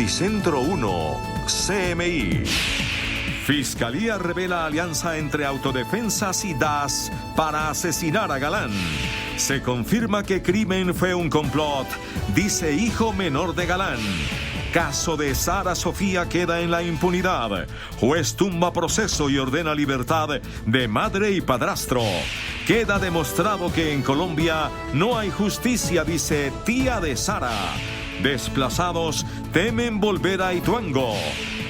Epicentro 1, CMI. Fiscalía revela alianza entre autodefensas y DAS para asesinar a Galán. Se confirma que crimen fue un complot, dice hijo menor de Galán. Caso de Sara Sofía queda en la impunidad. Juez tumba proceso y ordena libertad de madre y padrastro. Queda demostrado que en Colombia no hay justicia, dice tía de Sara. Desplazados temen volver a Ituango.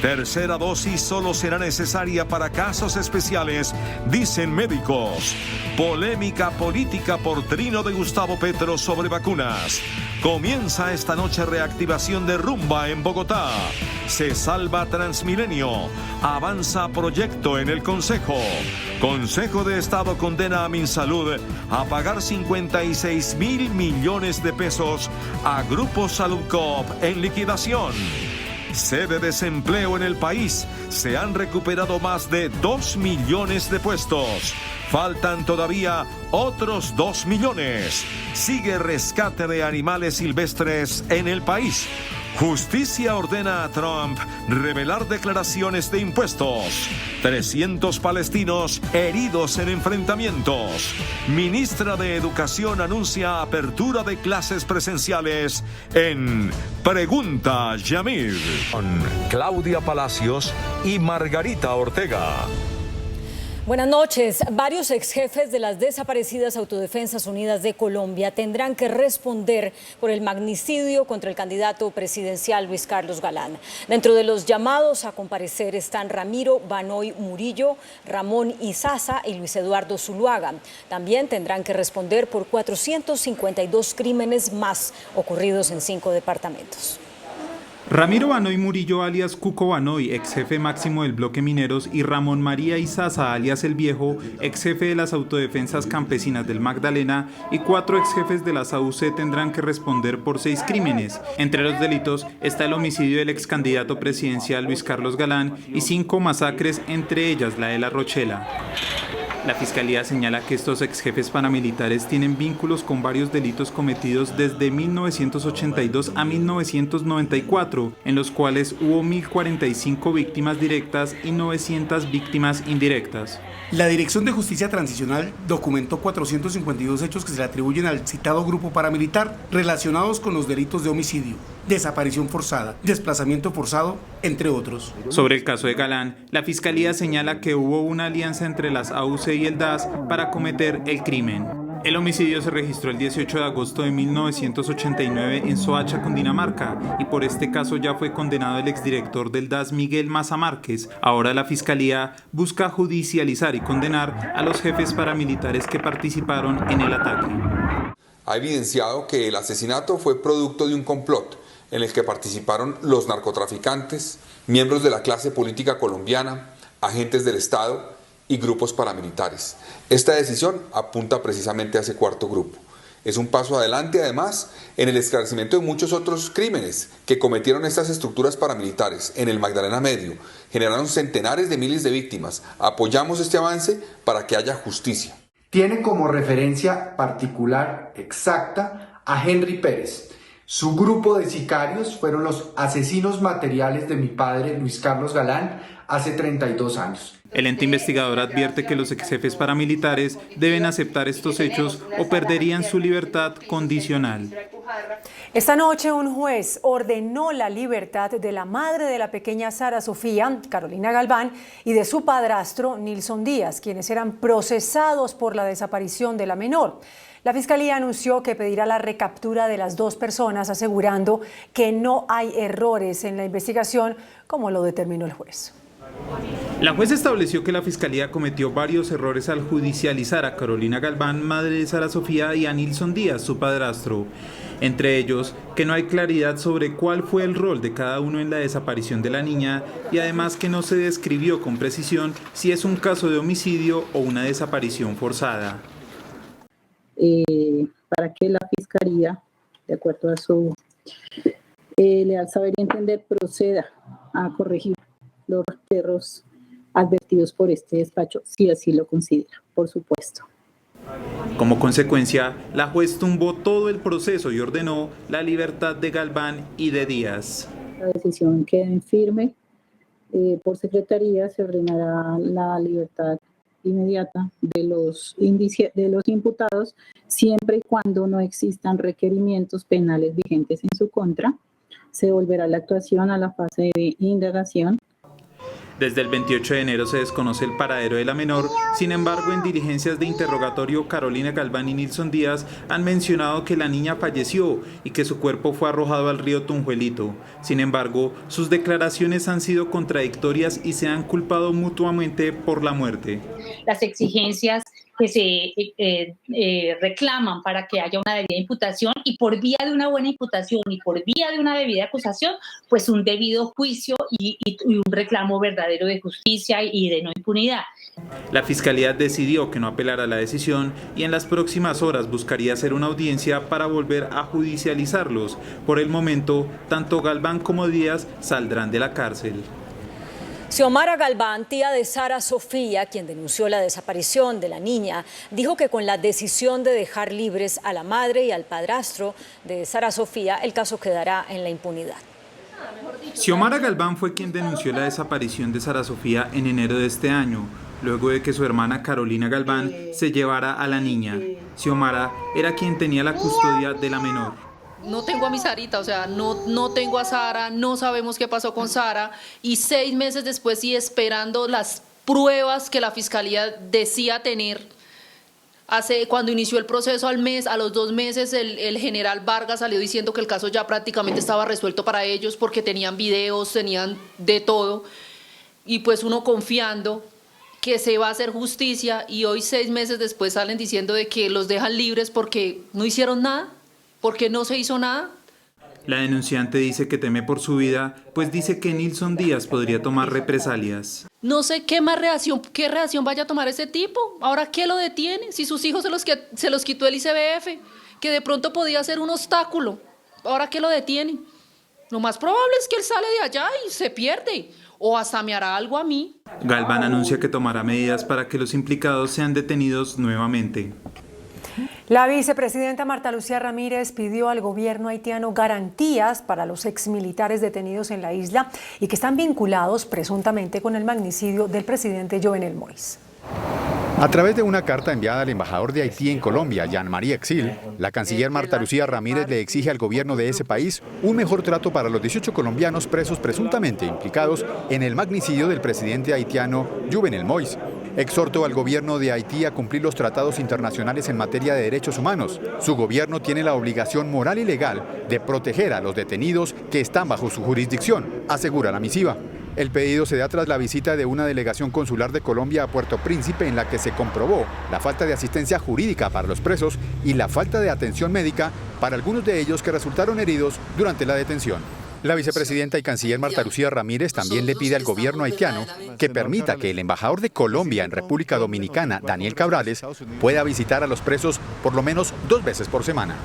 Tercera dosis solo será necesaria para casos especiales, dicen médicos. Polémica política por trino de Gustavo Petro sobre vacunas. Comienza esta noche reactivación de rumba en Bogotá. Se salva Transmilenio. Avanza proyecto en el Consejo. Consejo de Estado condena a Minsalud a pagar 56.000 millones de pesos a Grupo Salud Coop en liquidación. Sede desempleo en el país. Se han recuperado más de 2 millones de puestos. Faltan todavía otros 2 millones. Sigue rescate de animales silvestres en el país. Justicia ordena a Trump revelar declaraciones de impuestos. 300 palestinos heridos en enfrentamientos. Ministra de Educación anuncia apertura de clases presenciales en Pregunta Yamir. Con Claudia Palacios y Margarita Ortega. Buenas noches. Varios exjefes de las desaparecidas Autodefensas Unidas de Colombia tendrán que responder por el magnicidio contra el candidato presidencial Luis Carlos Galán. Dentro de los llamados a comparecer están Ramiro Banoy Murillo, Ramón Izaza y Luis Eduardo Zuluaga. También tendrán que responder por 452 crímenes más ocurridos en 5 departamentos. Ramiro Banoy Murillo, alias Cuco Banoy, ex jefe máximo del bloque Mineros, y Ramón María Izaza, alias El Viejo, ex jefe de las Autodefensas Campesinas del Magdalena, y 4 ex jefes de las AUC tendrán que responder por 6 crímenes. Entre los delitos está el homicidio del ex candidato presidencial Luis Carlos Galán y 5 masacres, entre ellas la de La Rochela. La Fiscalía señala que estos ex jefes paramilitares tienen vínculos con varios delitos cometidos desde 1982 a 1994, en los cuales hubo 1.045 víctimas directas y 900 víctimas indirectas. La Dirección de Justicia Transicional documentó 452 hechos que se le atribuyen al citado grupo paramilitar relacionados con los delitos de homicidio, desaparición forzada, desplazamiento forzado, entre otros. Sobre el caso de Galán, la Fiscalía señala que hubo una alianza entre las AUC y el DAS para cometer el crimen. El homicidio se registró el 18 de agosto de 1989 en Soacha, Cundinamarca, y por este caso ya fue condenado el exdirector del DAS, Miguel Maza Márquez. Ahora la Fiscalía busca judicializar y condenar a los jefes paramilitares que participaron en el ataque. Ha evidenciado que el asesinato fue producto de un complot en el que participaron los narcotraficantes, miembros de la clase política colombiana, agentes del Estado y grupos paramilitares. Esta decisión apunta precisamente a ese cuarto grupo. Es un paso adelante, además, en el esclarecimiento de muchos otros crímenes que cometieron estas estructuras paramilitares en el Magdalena Medio. Generaron centenares de miles de víctimas. Apoyamos este avance para que haya justicia. Tiene como referencia particular exacta a Henry Pérez. Su grupo de sicarios fueron los asesinos materiales de mi padre, Luis Carlos Galán, hace 32 años. El ente investigador advierte que los exjefes paramilitares deben aceptar estos hechos o perderían su libertad condicional. Esta noche un juez ordenó la libertad de la madre de la pequeña Sara Sofía, Carolina Galván, y de su padrastro, Nilson Díaz, quienes eran procesados por la desaparición de la menor. La Fiscalía anunció que pedirá la recaptura de las 2 personas, asegurando que no hay errores en la investigación, como lo determinó el juez. La jueza estableció que la Fiscalía cometió varios errores al judicializar a Carolina Galván, madre de Sara Sofía, y a Nilson Díaz, su padrastro. Entre ellos, que no hay claridad sobre cuál fue el rol de cada uno en la desaparición de la niña y además que no se describió con precisión si es un caso de homicidio o una desaparición forzada. Para que la Fiscalía, de acuerdo a su leal saber y entender, proceda a corregir los errores advertidos por este despacho, si así lo considera, por supuesto. Como consecuencia, la juez tumbó todo el proceso y ordenó la libertad de Galván y de Díaz. la decisión quede en firme. Por secretaría se ordenará la libertad inmediata de los imputados, siempre y cuando no existan requerimientos penales vigentes en su contra. Se volverá la actuación a la fase de indagación. Desde el 28 de enero se desconoce el paradero de la menor. Sin embargo, en diligencias de interrogatorio, Carolina Galván y Nilson Díaz han mencionado que la niña falleció y que su cuerpo fue arrojado al río Tunjuelito. Sin embargo, sus declaraciones han sido contradictorias y se han culpado mutuamente por la muerte. Las exigencias que se reclaman para que haya una debida imputación, y por vía de una buena imputación y por vía de una debida acusación, pues un debido juicio y un reclamo verdadero de justicia y de no impunidad. La Fiscalía decidió que no apelará la decisión y en las próximas horas buscaría hacer una audiencia para volver a judicializarlos. Por el momento, tanto Galván como Díaz saldrán de la cárcel. Xiomara Galván, tía de Sara Sofía, quien denunció la desaparición de la niña, dijo que con la decisión de dejar libres a la madre y al padrastro de Sara Sofía, el caso quedará en la impunidad. Xiomara Galván fue quien denunció la desaparición de Sara Sofía en enero de este año, luego de que su hermana Carolina Galván se llevara a la niña. Xiomara era quien tenía la custodia de la menor. No tengo a mi Sarita, o sea, no tengo a Sara, no sabemos qué pasó con Sara, y 6 meses después y esperando las pruebas que la Fiscalía decía tener. Cuando inició el proceso a los 2 meses, el general Vargas salió diciendo que el caso ya prácticamente estaba resuelto para ellos porque tenían videos, tenían de todo, y pues uno confiando que se va a hacer justicia, y hoy 6 meses después salen diciendo de que los dejan libres porque no hicieron nada. Porque no se hizo nada. La denunciante dice que teme por su vida, pues dice que Nilson Díaz podría tomar represalias. No sé qué reacción vaya a tomar ese tipo. Ahora, ¿qué lo detiene? Si sus hijos se los quitó el ICBF, que de pronto podía ser un obstáculo. Ahora, ¿qué lo detiene? Lo más probable es que él sale de allá y se pierde. O hasta me hará algo a mí. Galván anuncia que tomará medidas para que los implicados sean detenidos nuevamente. La vicepresidenta Marta Lucía Ramírez pidió al gobierno haitiano garantías para los exmilitares detenidos en la isla y que están vinculados presuntamente con el magnicidio del presidente Jovenel Moïse. A través de una carta enviada al embajador de Haití en Colombia, Jean-Marie Exil, la canciller Marta Lucía Ramírez le exige al gobierno de ese país un mejor trato para los 18 colombianos presos presuntamente implicados en el magnicidio del presidente haitiano Jovenel Moïse. Exhortó al gobierno de Haití a cumplir los tratados internacionales en materia de derechos humanos. Su gobierno tiene la obligación moral y legal de proteger a los detenidos que están bajo su jurisdicción, asegura la misiva. El pedido se da tras la visita de una delegación consular de Colombia a Puerto Príncipe, en la que se comprobó la falta de asistencia jurídica para los presos y la falta de atención médica para algunos de ellos que resultaron heridos durante la detención. La vicepresidenta y canciller Marta Lucía Ramírez también le pide al gobierno haitiano que permita que el embajador de Colombia en República Dominicana, Daniel Cabrales, pueda visitar a los presos por lo menos 2 veces por semana.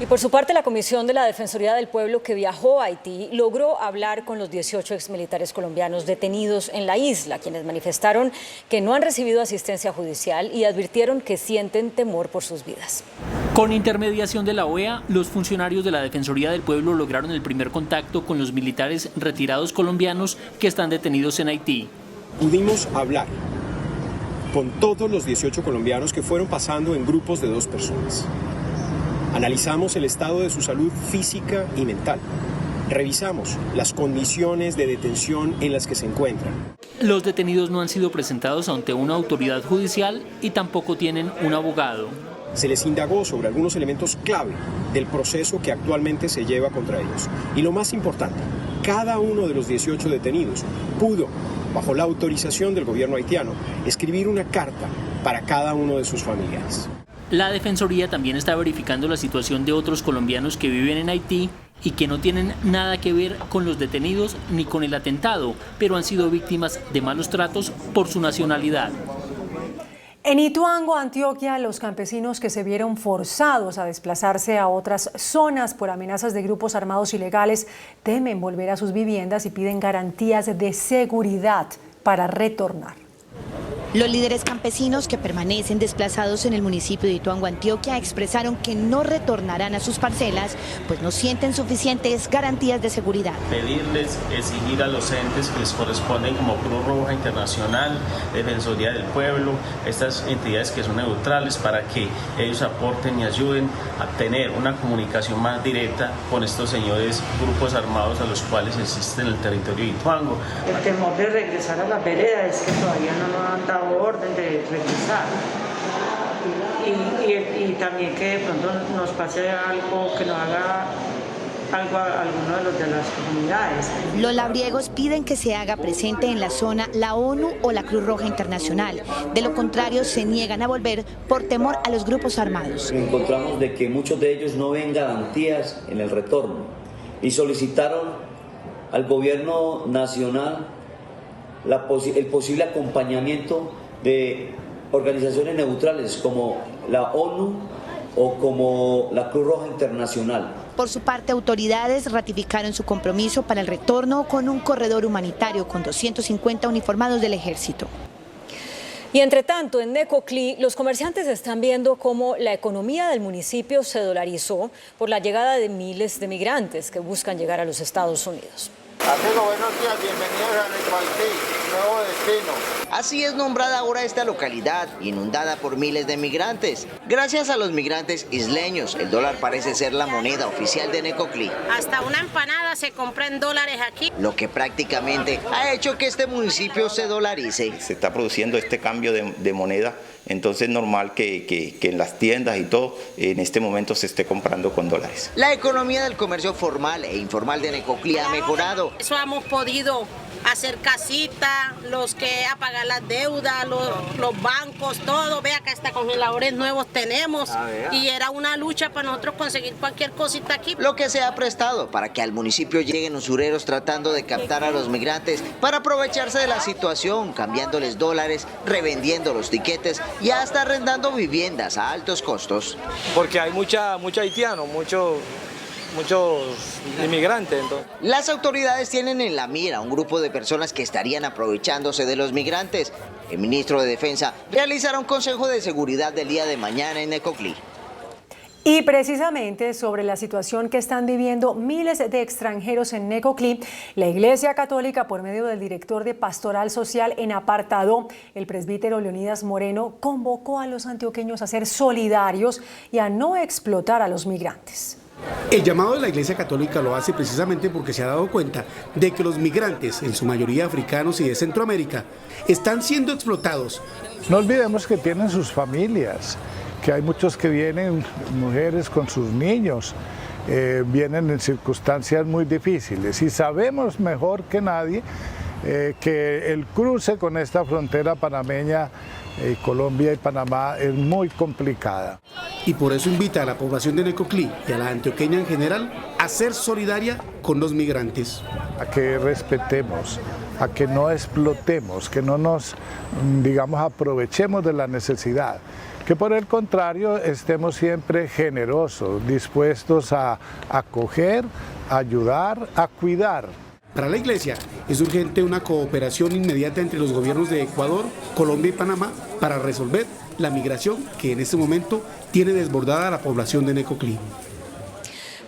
Y por su parte, la Comisión de la Defensoría del Pueblo, que viajó a Haití, logró hablar con los 18 exmilitares colombianos detenidos en la isla, quienes manifestaron que no han recibido asistencia judicial y advirtieron que sienten temor por sus vidas. Con intermediación de la OEA, los funcionarios de la Defensoría del Pueblo lograron el primer contacto con los militares retirados colombianos que están detenidos en Haití. Pudimos hablar con todos los 18 colombianos que fueron pasando en grupos de 2 personas. Analizamos el estado de su salud física y mental. Revisamos las condiciones de detención en las que se encuentran. Los detenidos no han sido presentados ante una autoridad judicial y tampoco tienen un abogado. Se les indagó sobre algunos elementos clave del proceso que actualmente se lleva contra ellos. Y lo más importante, cada uno de los 18 detenidos pudo, bajo la autorización del gobierno haitiano, escribir una carta para cada uno de sus familiares. La Defensoría también está verificando la situación de otros colombianos que viven en Haití y que no tienen nada que ver con los detenidos ni con el atentado, pero han sido víctimas de malos tratos por su nacionalidad. En Ituango, Antioquia, los campesinos que se vieron forzados a desplazarse a otras zonas por amenazas de grupos armados ilegales temen volver a sus viviendas y piden garantías de seguridad para retornar. Los líderes campesinos que permanecen desplazados en el municipio de Ituango, Antioquia, expresaron que no retornarán a sus parcelas, pues no sienten suficientes garantías de seguridad. Pedirles, exigir a los entes que les corresponden como Cruz Roja Internacional, Defensoría del Pueblo, estas entidades que son neutrales, para que ellos aporten y ayuden a tener una comunicación más directa con estos señores grupos armados a los cuales existen en el territorio de Ituango. El temor de regresar a la vereda es que todavía no nos han dado orden de regresar y también que de pronto nos pase algo, que nos haga algo a alguno de los de las comunidades. Los labriegos piden que se haga presente en la zona la ONU o la Cruz Roja Internacional. De lo contrario, se niegan a volver por temor a los grupos armados. Encontramos de que muchos de ellos no ven garantías en el retorno y solicitaron al gobierno nacional el posible acompañamiento de organizaciones neutrales como la ONU o como la Cruz Roja Internacional. Por su parte, autoridades ratificaron su compromiso para el retorno con un corredor humanitario con 250 uniformados del ejército. Y entre tanto, en Necoclí, los comerciantes están viendo cómo la economía del municipio se dolarizó por la llegada de miles de migrantes que buscan llegar a los Estados Unidos. Amigo, buenos días, bienvenidos a Necoclí, nuevo destino. Así es nombrada ahora esta localidad, inundada por miles de migrantes. Gracias a los migrantes isleños, el dólar parece ser la moneda oficial de Necoclí. Hasta una empanada se compra en dólares aquí. Lo que prácticamente ha hecho que este municipio se dolarice. Se está produciendo este cambio de moneda, entonces es normal que en las tiendas y todo, en este momento se esté comprando con dólares. La economía del comercio formal e informal de Necoclí ha mejorado. Eso hemos podido hacer casita, los que a pagar las deudas, los bancos, todo. Vea que hasta congeladores nuevos tenemos y era una lucha para nosotros conseguir cualquier cosita aquí. Lo que se ha prestado para que al municipio lleguen usureros tratando de captar a los migrantes para aprovecharse de la situación, cambiándoles dólares, revendiendo los tiquetes y hasta arrendando viviendas a altos costos. Porque hay mucho haitiano, muchos inmigrantes. Entonces. Las autoridades tienen en la mira a un grupo de personas que estarían aprovechándose de los migrantes. El ministro de Defensa realizará un consejo de seguridad del día de mañana en Necoclí. Y precisamente sobre la situación que están viviendo miles de extranjeros en Necoclí, la Iglesia Católica, por medio del director de Pastoral Social en Apartado, el presbítero Leonidas Moreno, convocó a los antioqueños a ser solidarios y a no explotar a los migrantes. El llamado de la Iglesia Católica lo hace precisamente porque se ha dado cuenta de que los migrantes, en su mayoría africanos y de Centroamérica, están siendo explotados. No olvidemos que tienen sus familias, que hay muchos que vienen, mujeres con sus niños, vienen en circunstancias muy difíciles y sabemos mejor que nadie que el cruce con esta frontera panameña, Colombia y Panamá, es muy complicada. Y por eso invita a la población de Necoclí y a la antioqueña en general a ser solidaria con los migrantes. A que respetemos, a que no explotemos, que no nos, aprovechemos de la necesidad. Que por el contrario estemos siempre generosos, dispuestos a acoger, a ayudar, a cuidar. Para la Iglesia es urgente una cooperación inmediata entre los gobiernos de Ecuador, Colombia y Panamá para resolver la migración que en este momento tiene desbordada a la población de Necoclí.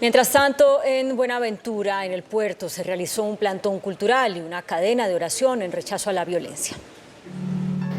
Mientras tanto, en Buenaventura, en el puerto, se realizó un plantón cultural y una cadena de oración en rechazo a la violencia.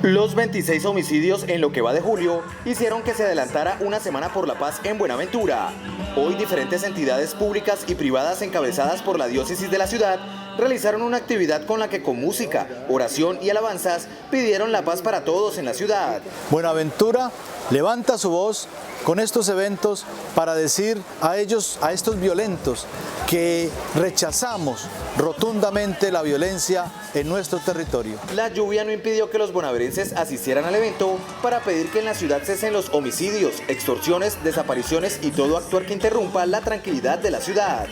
Los 26 homicidios en lo que va de julio hicieron que se adelantara una semana por la paz en Buenaventura. Hoy diferentes entidades públicas y privadas encabezadas por la diócesis de la ciudad realizaron una actividad con la que con música, oración y alabanzas pidieron la paz para todos en la ciudad. Buenaventura levanta su voz con estos eventos para decir a estos violentos, que rechazamos rotundamente la violencia en nuestro territorio. La lluvia no impidió que los bonaverenses asistieran al evento para pedir que en la ciudad cesen los homicidios, extorsiones, desapariciones y todo actuar que interrumpa la tranquilidad de la ciudad.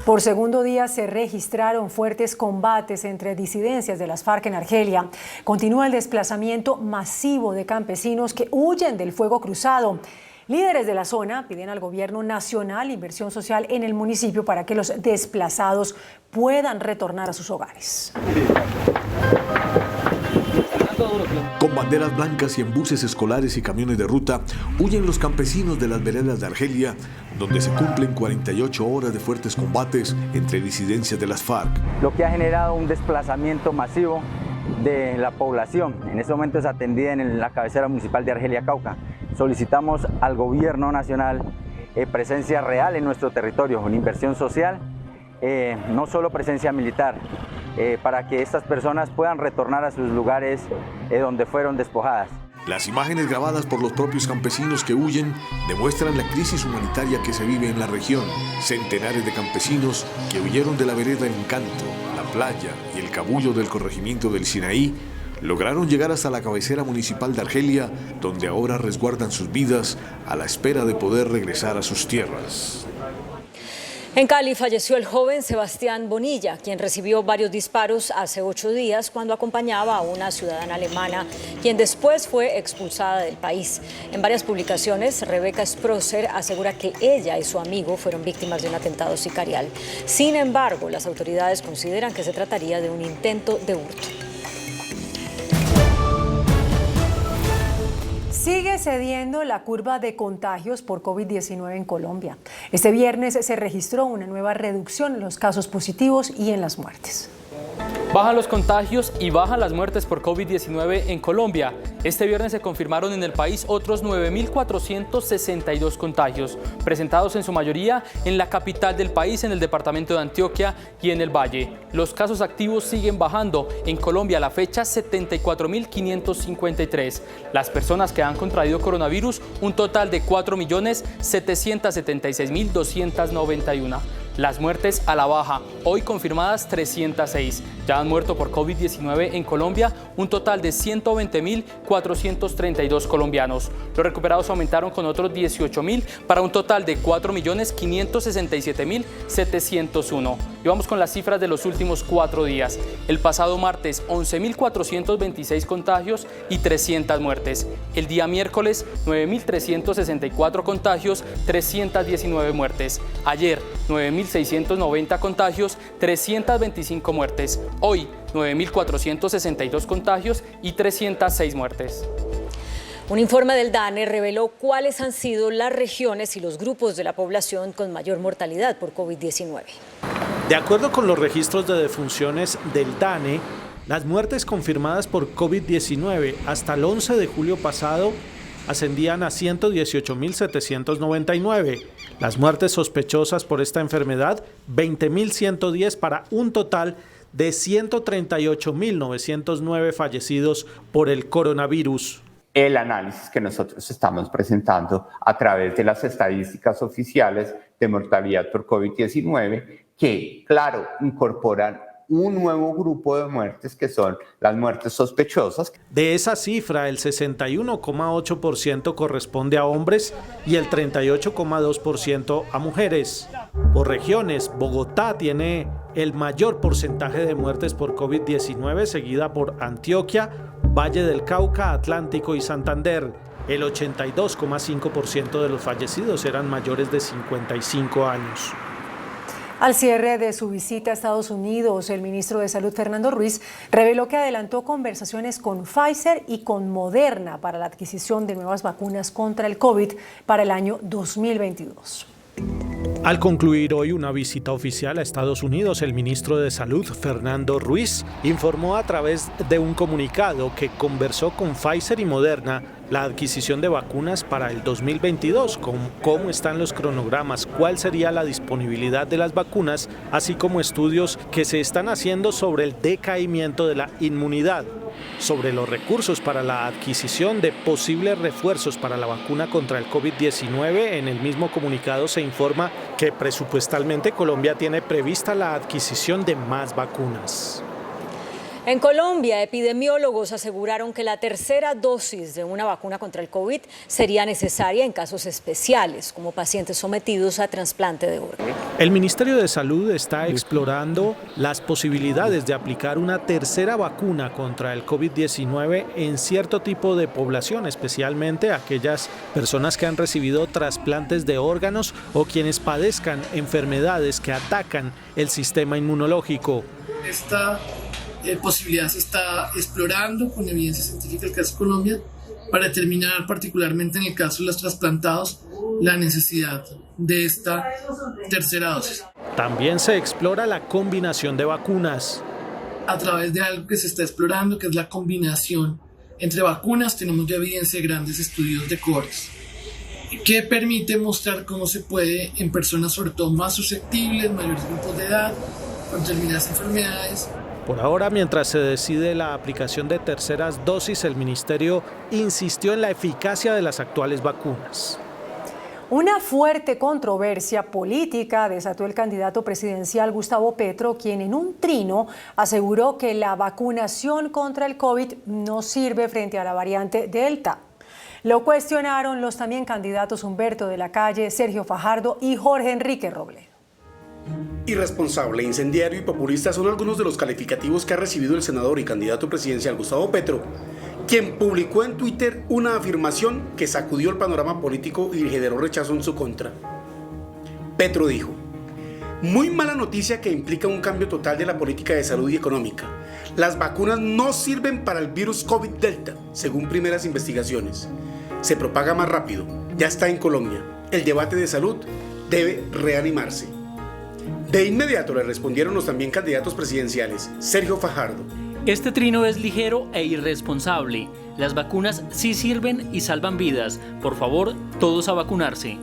Por segundo día se registraron fuertes combates entre disidencias de las FARC en Argelia. Continúa el desplazamiento masivo de campesinos que huyen del fuego cruzado. Líderes de la zona piden al gobierno nacional inversión social en el municipio para que los desplazados puedan retornar a sus hogares. Con banderas blancas y en buses escolares y camiones de ruta, huyen los campesinos de las veredas de Argelia, donde se cumplen 48 horas de fuertes combates entre disidencias de las FARC. Lo que ha generado un desplazamiento masivo de la población. En este momento es atendida en la cabecera municipal de Argelia, Cauca. Solicitamos al gobierno nacional presencia real en nuestro territorio, una inversión social, no solo presencia militar, para que estas personas puedan retornar a sus lugares donde fueron despojadas. Las imágenes grabadas por los propios campesinos que huyen demuestran la crisis humanitaria que se vive en la región. Centenares de campesinos que huyeron de la vereda El Encanto, la playa y el cabullo del corregimiento del Sinaí lograron llegar hasta la cabecera municipal de Argelia, donde ahora resguardan sus vidas a la espera de poder regresar a sus tierras. En Cali falleció el joven Sebastián Bonilla, quien recibió varios disparos hace 8 días cuando acompañaba a una ciudadana alemana, quien después fue expulsada del país. En varias publicaciones, Rebeca Sprosser asegura que ella y su amigo fueron víctimas de un atentado sicarial. Sin embargo, las autoridades consideran que se trataría de un intento de hurto. Sigue cediendo la curva de contagios por COVID-19 en Colombia. Este viernes se registró una nueva reducción en los casos positivos y en las muertes. Bajan los contagios y bajan las muertes por COVID-19 en Colombia. Este viernes se confirmaron en el país otros 9.462 contagios, presentados en su mayoría en la capital del país, en el departamento de Antioquia y en el Valle. Los casos activos siguen bajando. En Colombia a la fecha 74.553. Las personas que han contraído coronavirus, un total de 4.776.291. Las muertes a la baja, hoy confirmadas 306. Ya han muerto por COVID-19 en Colombia un total de 120.432 colombianos. Los recuperados aumentaron con otros 18.000 para un total de 4.567.701. Y vamos con las cifras de los últimos 4 días. El pasado martes, 11.426 contagios y 300 muertes. El día miércoles, 9.364 contagios, 319 muertes. Ayer, 9.690 contagios, 325 muertes. Hoy, 9.462 contagios y 306 muertes. Un informe del DANE reveló cuáles han sido las regiones y los grupos de la población con mayor mortalidad por COVID-19. De acuerdo con los registros de defunciones del DANE, las muertes confirmadas por COVID-19 hasta el 11 de julio pasado ascendían a 118.799. Las muertes sospechosas por esta enfermedad, 20.110 para un total de 138.909 fallecidos por el coronavirus. El análisis que nosotros estamos presentando a través de las estadísticas oficiales de mortalidad por COVID-19, que, claro, incorporan un nuevo grupo de muertes que son las muertes sospechosas. De esa cifra, el 61,8% corresponde a hombres y el 38,2% a mujeres. Por regiones, Bogotá tiene el mayor porcentaje de muertes por COVID-19, seguida por Antioquia, Valle del Cauca, Atlántico y Santander. El 82,5% de los fallecidos eran mayores de 55 años. Al cierre de su visita a Estados Unidos, el ministro de Salud, Fernando Ruiz, reveló que adelantó conversaciones con Pfizer y con Moderna para la adquisición de nuevas vacunas contra el COVID para el año 2022. Al concluir hoy una visita oficial a Estados Unidos, el ministro de Salud, Fernando Ruiz, informó a través de un comunicado que conversó con Pfizer y Moderna la adquisición de vacunas para el 2022, cómo están los cronogramas, cuál sería la disponibilidad de las vacunas, así como estudios que se están haciendo sobre el decaimiento de la inmunidad, sobre los recursos para la adquisición de posibles refuerzos para la vacuna contra el COVID-19. En el mismo comunicado se informa que presupuestalmente Colombia tiene prevista la adquisición de más vacunas. En Colombia, epidemiólogos aseguraron que la tercera dosis de una vacuna contra el COVID sería necesaria en casos especiales, como pacientes sometidos a trasplante de órganos. El Ministerio de Salud está explorando las posibilidades de aplicar una tercera vacuna contra el COVID-19 en cierto tipo de población, especialmente aquellas personas que han recibido trasplantes de órganos o quienes padezcan enfermedades que atacan el sistema inmunológico. Esta posibilidad se está explorando con evidencia científica el caso de Colombia para determinar, particularmente en el caso de los trasplantados, la necesidad de esta tercera dosis. También se explora la combinación de vacunas. A través de algo que se está explorando, que es la combinación entre vacunas, tenemos ya evidencia de grandes estudios de cohortes, que permite mostrar cómo se puede en personas sobre todo más susceptibles, mayores grupos de edad, con determinadas enfermedades. Por ahora, mientras se decide la aplicación de terceras dosis, el ministerio insistió en la eficacia de las actuales vacunas. Una fuerte controversia política desató el candidato presidencial Gustavo Petro, quien en un trino aseguró que la vacunación contra el COVID no sirve frente a la variante Delta. Lo cuestionaron los también candidatos Humberto de la Calle, Sergio Fajardo y Jorge Enrique Robledo. Irresponsable, incendiario y populista son algunos de los calificativos que ha recibido el senador y candidato presidencial Gustavo Petro, quien publicó en Twitter una afirmación que sacudió el panorama político y generó rechazo en su contra. Petro dijo: muy mala noticia que implica un cambio total de la política de salud y económica. Las vacunas no sirven para el virus COVID-Delta, según primeras investigaciones. Se propaga más rápido, ya está en Colombia. El debate de salud debe reanimarse. De inmediato le respondieron los también candidatos presidenciales. Sergio Fajardo: este trino es ligero e irresponsable. Las vacunas sí sirven y salvan vidas. Por favor, todos a vacunarse.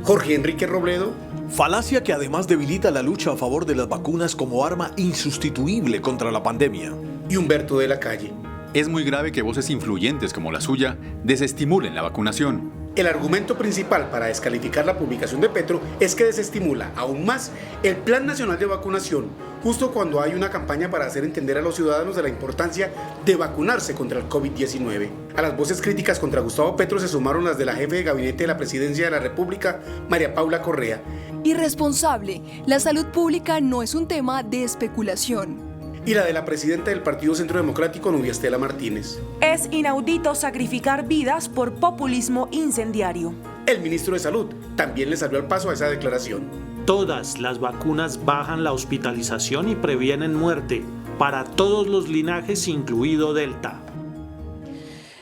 Jorge Enrique Robledo: falacia que además debilita la lucha a favor de las vacunas como arma insustituible contra la pandemia. Y Humberto de la Calle: es muy grave que voces influyentes como la suya desestimulen la vacunación. El argumento principal para descalificar la publicación de Petro es que desestimula aún más el Plan Nacional de Vacunación, justo cuando hay una campaña para hacer entender a los ciudadanos de la importancia de vacunarse contra el COVID-19. A las voces críticas contra Gustavo Petro se sumaron las de la jefe de gabinete de la Presidencia de la República, María Paula Correa. Irresponsable, la salud pública no es un tema de especulación. Y la de la presidenta del Partido Centro Democrático, Nubia Estela Martínez. Es inaudito sacrificar vidas por populismo incendiario. El ministro de Salud también le salió al paso a esa declaración. Todas las vacunas bajan la hospitalización y previenen muerte para todos los linajes, incluido Delta.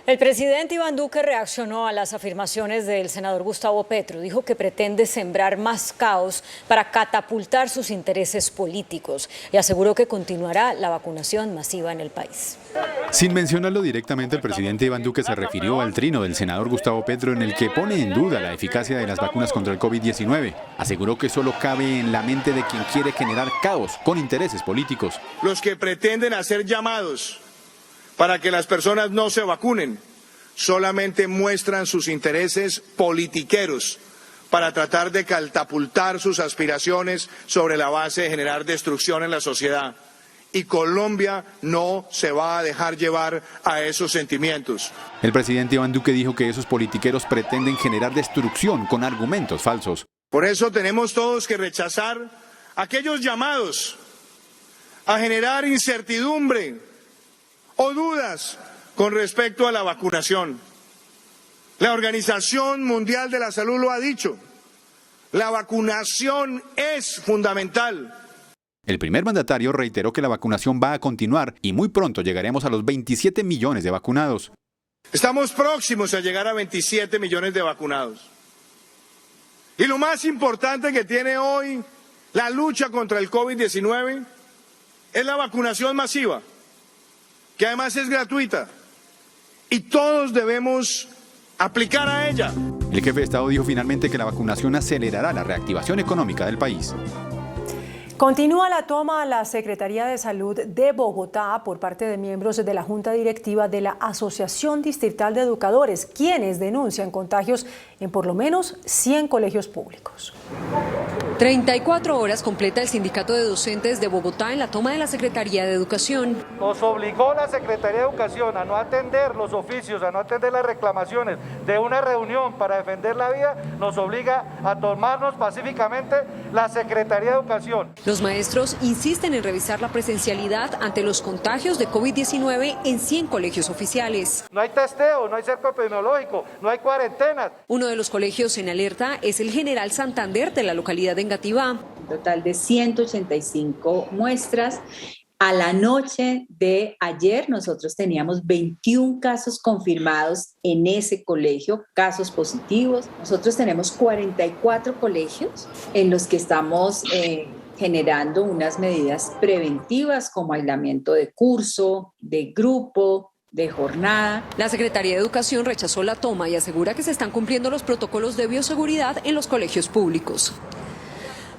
El presidente Iván Duque reaccionó a las afirmaciones del senador Gustavo Petro. Dijo que pretende sembrar más caos para catapultar sus intereses políticos y aseguró que continuará la vacunación masiva en el país. Sin mencionarlo directamente, el presidente Iván Duque se refirió al trino del senador Gustavo Petro en el que pone en duda la eficacia de las vacunas contra el COVID-19. Aseguró que solo cabe en la mente de quien quiere generar caos con intereses políticos. Los que pretenden hacer llamados para que las personas no se vacunen solamente muestran sus intereses politiqueros para tratar de catapultar sus aspiraciones sobre la base de generar destrucción en la sociedad. Y Colombia no se va a dejar llevar a esos sentimientos. El presidente Iván Duque dijo que esos politiqueros pretenden generar destrucción con argumentos falsos. Por eso tenemos todos que rechazar aquellos llamados a generar incertidumbre o dudas con respecto a la vacunación. La Organización Mundial de la Salud lo ha dicho. La vacunación es fundamental. El primer mandatario reiteró que la vacunación va a continuar y muy pronto llegaremos a los 27 millones de vacunados. Estamos próximos a llegar a 27 millones de vacunados. Y lo más importante que tiene hoy la lucha contra el COVID-19 es la vacunación masiva, que además es gratuita. Y todos debemos aplicar a ella. El jefe de Estado dijo finalmente que la vacunación acelerará la reactivación económica del país. Continúa la toma a la Secretaría de Salud de Bogotá por parte de miembros de la Junta Directiva de la Asociación Distrital de Educadores, quienes denuncian contagios en por lo menos 100 colegios públicos. 34 horas completa el Sindicato de Docentes de Bogotá en la toma de la Secretaría de Educación. Nos obligó la Secretaría de Educación a no atender los oficios, a no atender las reclamaciones de una reunión para defender la vida, nos obliga a tomarnos pacíficamente la Secretaría de Educación. Los maestros insisten en revisar la presencialidad ante los contagios de COVID-19 en 100 colegios oficiales. No hay testeo, no hay cerco epidemiológico, no hay cuarentenas. Uno de los colegios en alerta es el General Santander de la localidad de Engativá. Un total de 185 muestras A la noche de ayer nosotros teníamos 21 casos confirmados en ese colegio, casos positivos. Nosotros tenemos 44 colegios en los que estamos generando unas medidas preventivas como aislamiento de curso, de grupo, de jornada. La Secretaría de Educación rechazó la toma y asegura que se están cumpliendo los protocolos de bioseguridad en los colegios públicos.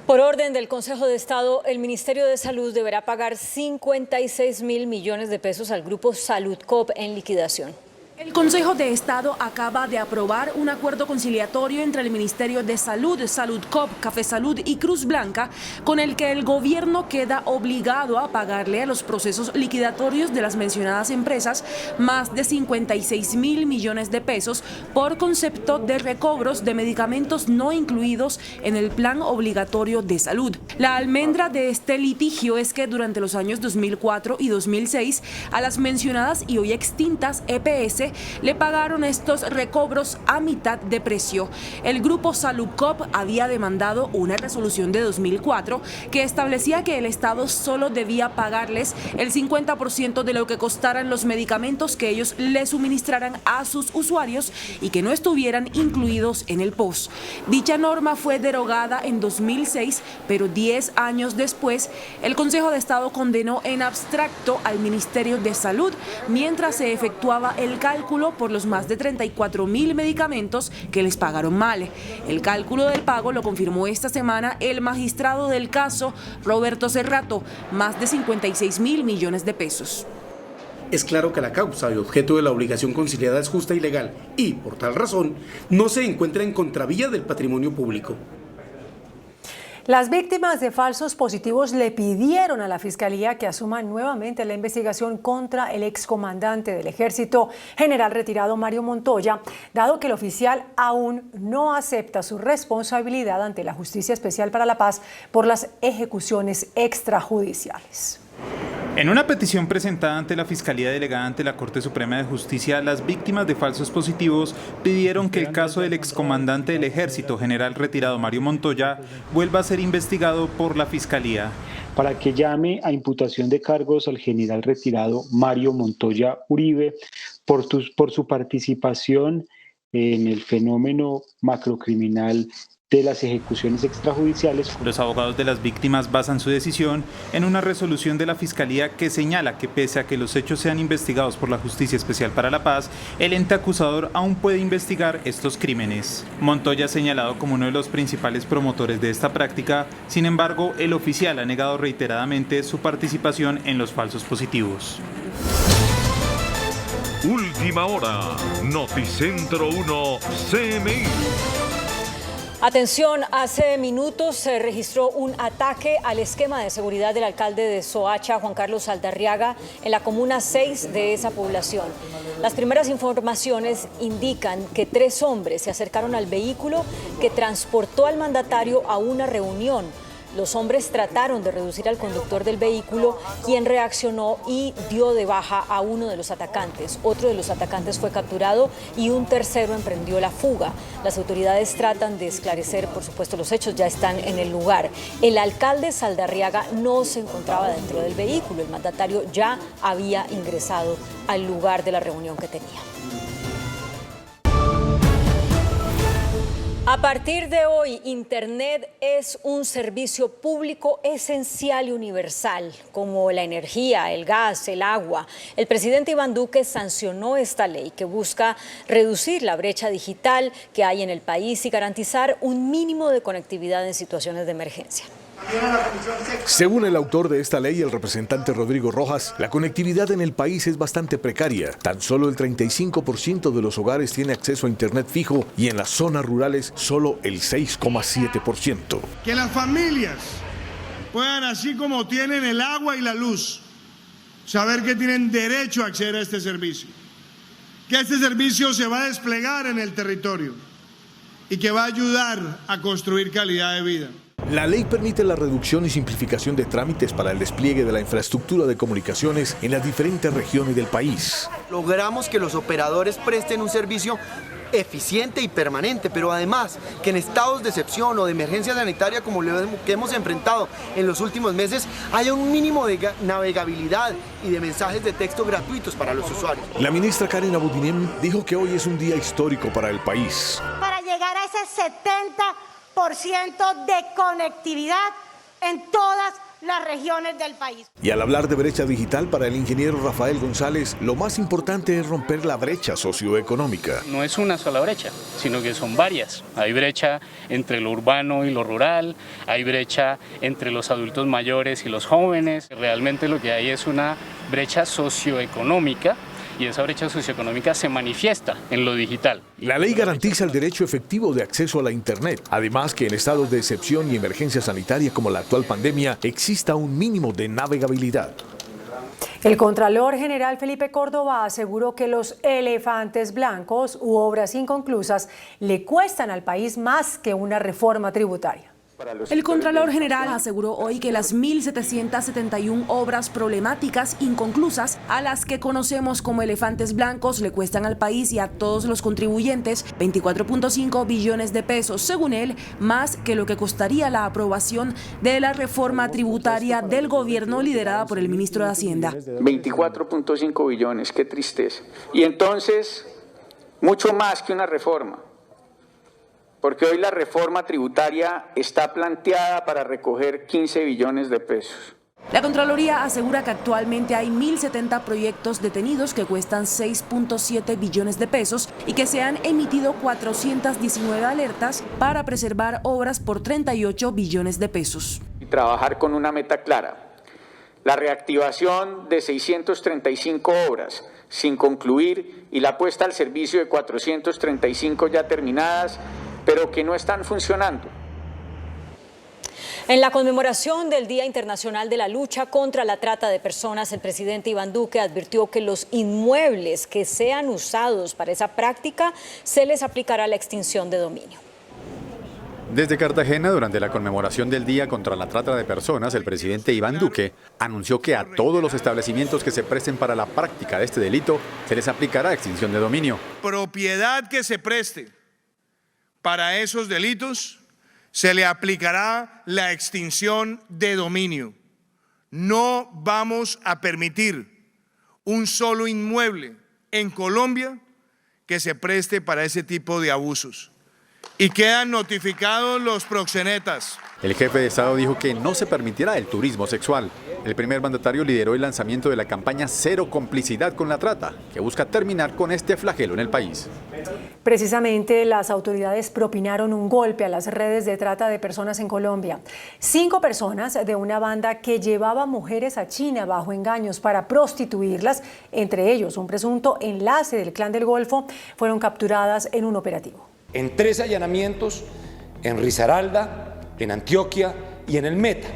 Por orden del Consejo de Estado, el Ministerio de Salud deberá pagar 56.000 millones de pesos al grupo Saludcop en liquidación. El Consejo de Estado acaba de aprobar un acuerdo conciliatorio entre el Ministerio de Salud, Saludcop, Café Salud y Cruz Blanca, con el que el gobierno queda obligado a pagarle a los procesos liquidatorios de las mencionadas empresas más de 56.000 millones de pesos por concepto de recobros de medicamentos no incluidos en el plan obligatorio de salud. La almendra de este litigio es que durante los años 2004 y 2006 a las mencionadas y hoy extintas EPS le pagaron estos recobros a mitad de precio. El grupo Saludcop había demandado una resolución de 2004 que establecía que el Estado solo debía pagarles el 50% de lo que costaran los medicamentos que ellos le suministraran a sus usuarios y que no estuvieran incluidos en el POS. Dicha norma fue derogada en 2006, pero 10 años después, el Consejo de Estado condenó en abstracto al Ministerio de Salud mientras se efectuaba el cálculo por los más de 34.000 medicamentos que les pagaron mal. El cálculo del pago lo confirmó esta semana el magistrado del caso, Roberto Cerrato, más de 56.000 millones de pesos. Es claro que la causa y objeto de la obligación conciliada es justa y legal y, por tal razón, no se encuentra en contravía del patrimonio público. Las víctimas de falsos positivos le pidieron a la Fiscalía que asuma nuevamente la investigación contra el excomandante del Ejército, general retirado Mario Montoya, dado que el oficial aún no acepta su responsabilidad ante la Justicia Especial para la Paz por las ejecuciones extrajudiciales. En una petición presentada ante la Fiscalía delegada ante la Corte Suprema de Justicia, las víctimas de falsos positivos pidieron que el caso del excomandante del Ejército, general retirado Mario Montoya, vuelva a ser investigado por la Fiscalía. Para que llame a imputación de cargos al general retirado Mario Montoya Uribe por su participación en el fenómeno macrocriminal de las ejecuciones extrajudiciales. Los abogados de las víctimas basan su decisión en una resolución de la Fiscalía que señala que pese a que los hechos sean investigados por la Justicia Especial para la Paz, el ente acusador aún puede investigar estos crímenes. Montoya ha señalado como uno de los principales promotores de esta práctica, sin embargo, el oficial ha negado reiteradamente su participación en los falsos positivos. Última hora, Noticentro 1, CMI. Atención, hace minutos se registró un ataque al esquema de seguridad del alcalde de Soacha, Juan Carlos Saldarriaga, en la comuna 6 de esa población. Las primeras informaciones indican que 3 hombres se acercaron al vehículo que transportó al mandatario a una reunión. Los hombres trataron de reducir al conductor del vehículo, quien reaccionó y dio de baja a uno de los atacantes. Otro de los atacantes fue capturado y un tercero emprendió la fuga. Las autoridades tratan de esclarecer, por supuesto, los hechos ya están en el lugar. El alcalde Saldarriaga no se encontraba dentro del vehículo. El mandatario ya había ingresado al lugar de la reunión que tenía. A partir de hoy, Internet es un servicio público esencial y universal, como la energía, el gas, el agua. El presidente Iván Duque sancionó esta ley que busca reducir la brecha digital que hay en el país y garantizar un mínimo de conectividad en situaciones de emergencia. Según el autor de esta ley, el representante Rodrigo Rojas, la conectividad en el país es bastante precaria. Tan solo el 35% de los hogares tiene acceso a Internet fijo y en las zonas rurales solo el 6,7%. Que las familias puedan, así como tienen el agua y la luz, saber que tienen derecho a acceder a este servicio. Que este servicio se va a desplegar en el territorio y que va a ayudar a construir calidad de vida. La ley permite la reducción y simplificación de trámites para el despliegue de la infraestructura de comunicaciones en las diferentes regiones del país. Logramos que los operadores presten un servicio eficiente y permanente, pero además que en estados de excepción o de emergencia sanitaria como lo que hemos enfrentado en los últimos meses, haya un mínimo de navegabilidad y de mensajes de texto gratuitos para los usuarios. La ministra Karen Abudinem dijo que hoy es un día histórico para el país. Para llegar a ese 70% de conectividad en todas las regiones del país. Y al hablar de brecha digital para el ingeniero Rafael González, lo más importante es romper la brecha socioeconómica. No es una sola brecha, sino que son varias. Hay brecha entre lo urbano y lo rural, hay brecha entre los adultos mayores y los jóvenes. Realmente lo que hay es una brecha socioeconómica, y esa brecha socioeconómica se manifiesta en lo digital. La ley garantiza el derecho efectivo de acceso a la Internet, además que en estados de excepción y emergencia sanitaria como la actual pandemia exista un mínimo de navegabilidad. El Contralor General Felipe Córdoba aseguró que los elefantes blancos u obras inconclusas le cuestan al país más que una reforma tributaria. El Contralor General aseguró hoy que las 1.771 obras problemáticas inconclusas, a las que conocemos como elefantes blancos, le cuestan al país y a todos los contribuyentes 24.5 billones de pesos, según él, más que lo que costaría la aprobación de la reforma tributaria del gobierno liderada por el ministro de Hacienda. 24.5 billones, qué tristeza. Y entonces, mucho más que una reforma. Porque hoy la reforma tributaria está planteada para recoger 15 billones de pesos. La Contraloría asegura que actualmente hay 1.070 proyectos detenidos que cuestan 6.7 billones de pesos y que se han emitido 419 alertas para preservar obras por 38 billones de pesos. Y trabajar con una meta clara: la reactivación de 635 obras sin concluir y la puesta al servicio de 435 ya terminadas, pero que no están funcionando. En la conmemoración del Día Internacional de la Lucha contra la Trata de Personas, el presidente Iván Duque advirtió que los inmuebles que sean usados para esa práctica se les aplicará la extinción de dominio. Desde Cartagena, durante la conmemoración del Día contra la Trata de Personas, el presidente Iván Duque anunció que a todos los establecimientos que se presten para la práctica de este delito se les aplicará extinción de dominio. Propiedad que se preste para esos delitos, se le aplicará la extinción de dominio. No vamos a permitir un solo inmueble en Colombia que se preste para ese tipo de abusos. Y quedan notificados los proxenetas. El jefe de Estado dijo que no se permitirá el turismo sexual. El primer mandatario lideró el lanzamiento de la campaña Cero Complicidad con la Trata, que busca terminar con este flagelo en el país. Precisamente las autoridades propinaron un golpe a las redes de trata de personas en Colombia. 5 personas de una banda que llevaba mujeres a China bajo engaños para prostituirlas, entre ellos un presunto enlace del Clan del Golfo, fueron capturadas en un operativo. En 3 allanamientos, en Risaralda, en Antioquia y en el Meta.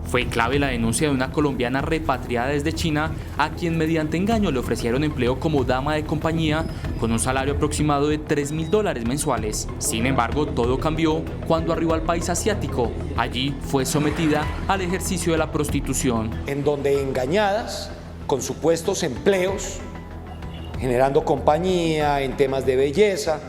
Fue clave la denuncia de una colombiana repatriada desde China, a quien mediante engaño le ofrecieron empleo como dama de compañía con un salario aproximado de $3.000 mensuales. Sin embargo, todo cambió cuando arribó al país asiático. Allí fue sometida al ejercicio de la prostitución. En donde engañadas, con supuestos empleos, generando compañía en temas de belleza,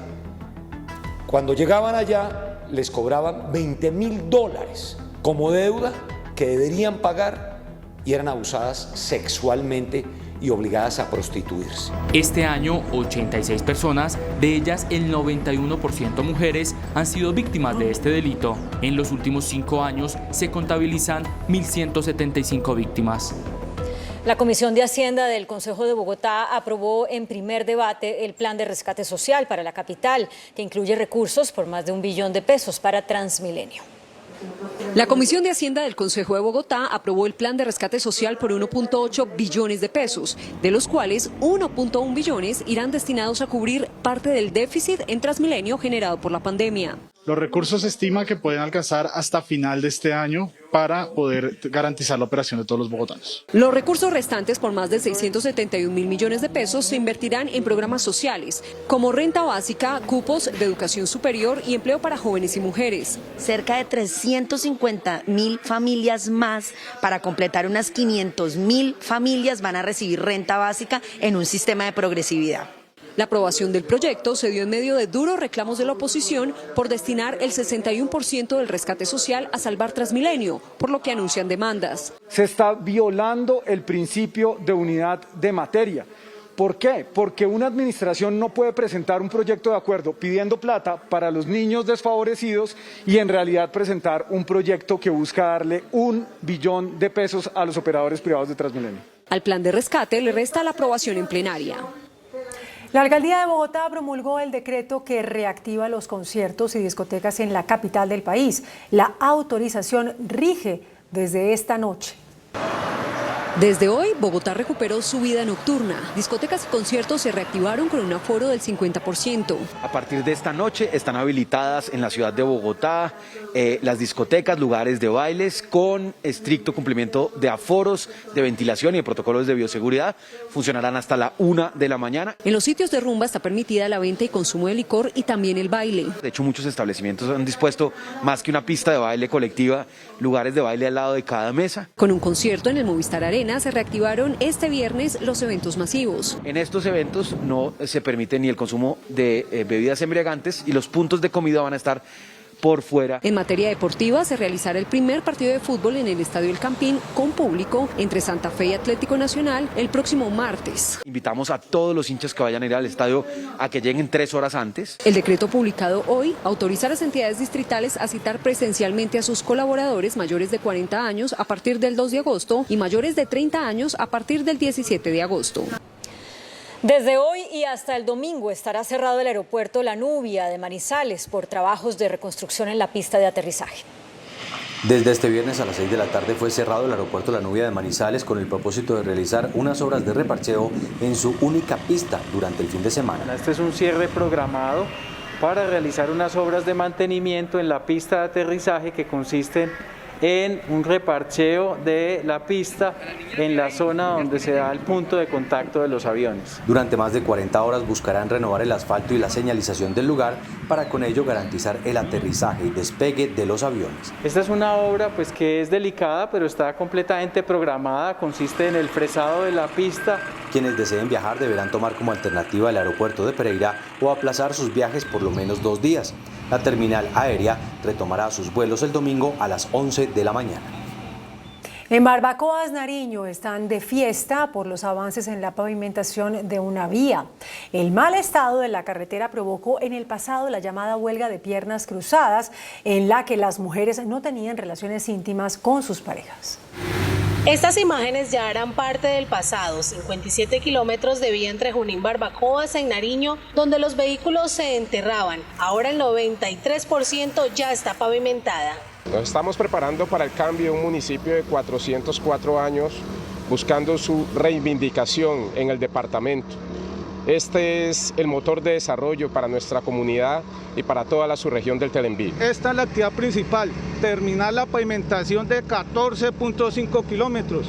cuando llegaban allá les cobraban $20.000 como deuda que deberían pagar y eran abusadas sexualmente y obligadas a prostituirse. Este año, 86 personas, de ellas el 91% mujeres, han sido víctimas de este delito. En los últimos 5 años se contabilizan 1.175 víctimas. La Comisión de Hacienda del Consejo de Bogotá aprobó en primer debate el plan de rescate social para la capital, que incluye recursos por más de $1 billón para Transmilenio. La Comisión de Hacienda del Consejo de Bogotá aprobó el plan de rescate social por 1.8 billones de pesos, de los cuales 1.1 billones irán destinados a cubrir parte del déficit en Transmilenio generado por la pandemia. Los recursos se estima que pueden alcanzar hasta final de este año para poder garantizar la operación de todos los bogotanos. Los recursos restantes, por más de 671.000 millones de pesos, se invertirán en programas sociales, como renta básica, cupos de educación superior y empleo para jóvenes y mujeres. Cerca de 350.000 familias más, para completar unas 500.000 familias, van a recibir renta básica en un sistema de progresividad. La aprobación del proyecto se dio en medio de duros reclamos de la oposición por destinar el 61% del rescate social a salvar Transmilenio, por lo que anuncian demandas. Se está violando el principio de unidad de materia. ¿Por qué? Porque una administración no puede presentar un proyecto de acuerdo pidiendo plata para los niños desfavorecidos y en realidad presentar un proyecto que busca darle $1 billón a los operadores privados de Transmilenio. Al plan de rescate le resta la aprobación en plenaria. La Alcaldía de Bogotá promulgó el decreto que reactiva los conciertos y discotecas en la capital del país. La autorización rige desde esta noche. Desde hoy, Bogotá recuperó su vida nocturna. Discotecas y conciertos se reactivaron con un aforo del 50%. A partir de esta noche están habilitadas en la ciudad de Bogotá las discotecas, lugares de bailes con estricto cumplimiento de aforos, de ventilación y de protocolos de bioseguridad. Funcionarán hasta la 1 de la mañana. En los sitios de rumba está permitida la venta y consumo de licor y también el baile. De hecho, muchos establecimientos han dispuesto más que una pista de baile colectiva, lugares de baile al lado de cada mesa. Con un concierto en el Movistar Arena se reactivaron este viernes los eventos masivos. En estos eventos no se permite ni el consumo de bebidas embriagantes y los puntos de comida van a estar por fuera. En materia deportiva se realizará el primer partido de fútbol en el Estadio El Campín con público entre Santa Fe y Atlético Nacional el próximo martes. Invitamos a todos los hinchas que vayan a ir al estadio a que lleguen 3 horas antes. El decreto publicado hoy autoriza a las entidades distritales a citar presencialmente a sus colaboradores mayores de 40 años a partir del 2 de agosto y mayores de 30 años a partir del 17 de agosto. Desde hoy y hasta el domingo estará cerrado el aeropuerto La Nubia de Manizales por trabajos de reconstrucción en la pista de aterrizaje. Desde este viernes a las 6 de la tarde fue cerrado el aeropuerto La Nubia de Manizales con el propósito de realizar unas obras de reparcheo en su única pista durante el fin de semana. Este es un cierre programado para realizar unas obras de mantenimiento en la pista de aterrizaje que consisten en un reparcheo de la pista en la zona donde se da el punto de contacto de los aviones. Durante más de 40 horas buscarán renovar el asfalto y la señalización del lugar para con ello garantizar el aterrizaje y despegue de los aviones. Esta es una obra que es delicada, pero está completamente programada, consiste en el fresado de la pista. Quienes deseen viajar deberán tomar como alternativa el aeropuerto de Pereira o aplazar sus viajes por lo menos 2 días. La terminal aérea retomará sus vuelos el domingo a las 11 de la mañana. En Barbacoas, Nariño, están de fiesta por los avances en la pavimentación de una vía. El mal estado de la carretera provocó en el pasado la llamada huelga de piernas cruzadas, en la que las mujeres no tenían relaciones íntimas con sus parejas. Estas imágenes ya eran parte del pasado, 57 kilómetros de vía entre Junín Barbacoas en Nariño, donde los vehículos se enterraban. Ahora el 93% ya está pavimentada. Nos estamos preparando para el cambio de un municipio de 404 años, buscando su reivindicación en el departamento. Este es el motor de desarrollo para nuestra comunidad y para toda la subregión del Telembí. Esta es la actividad principal, terminar la pavimentación de 14.5 kilómetros,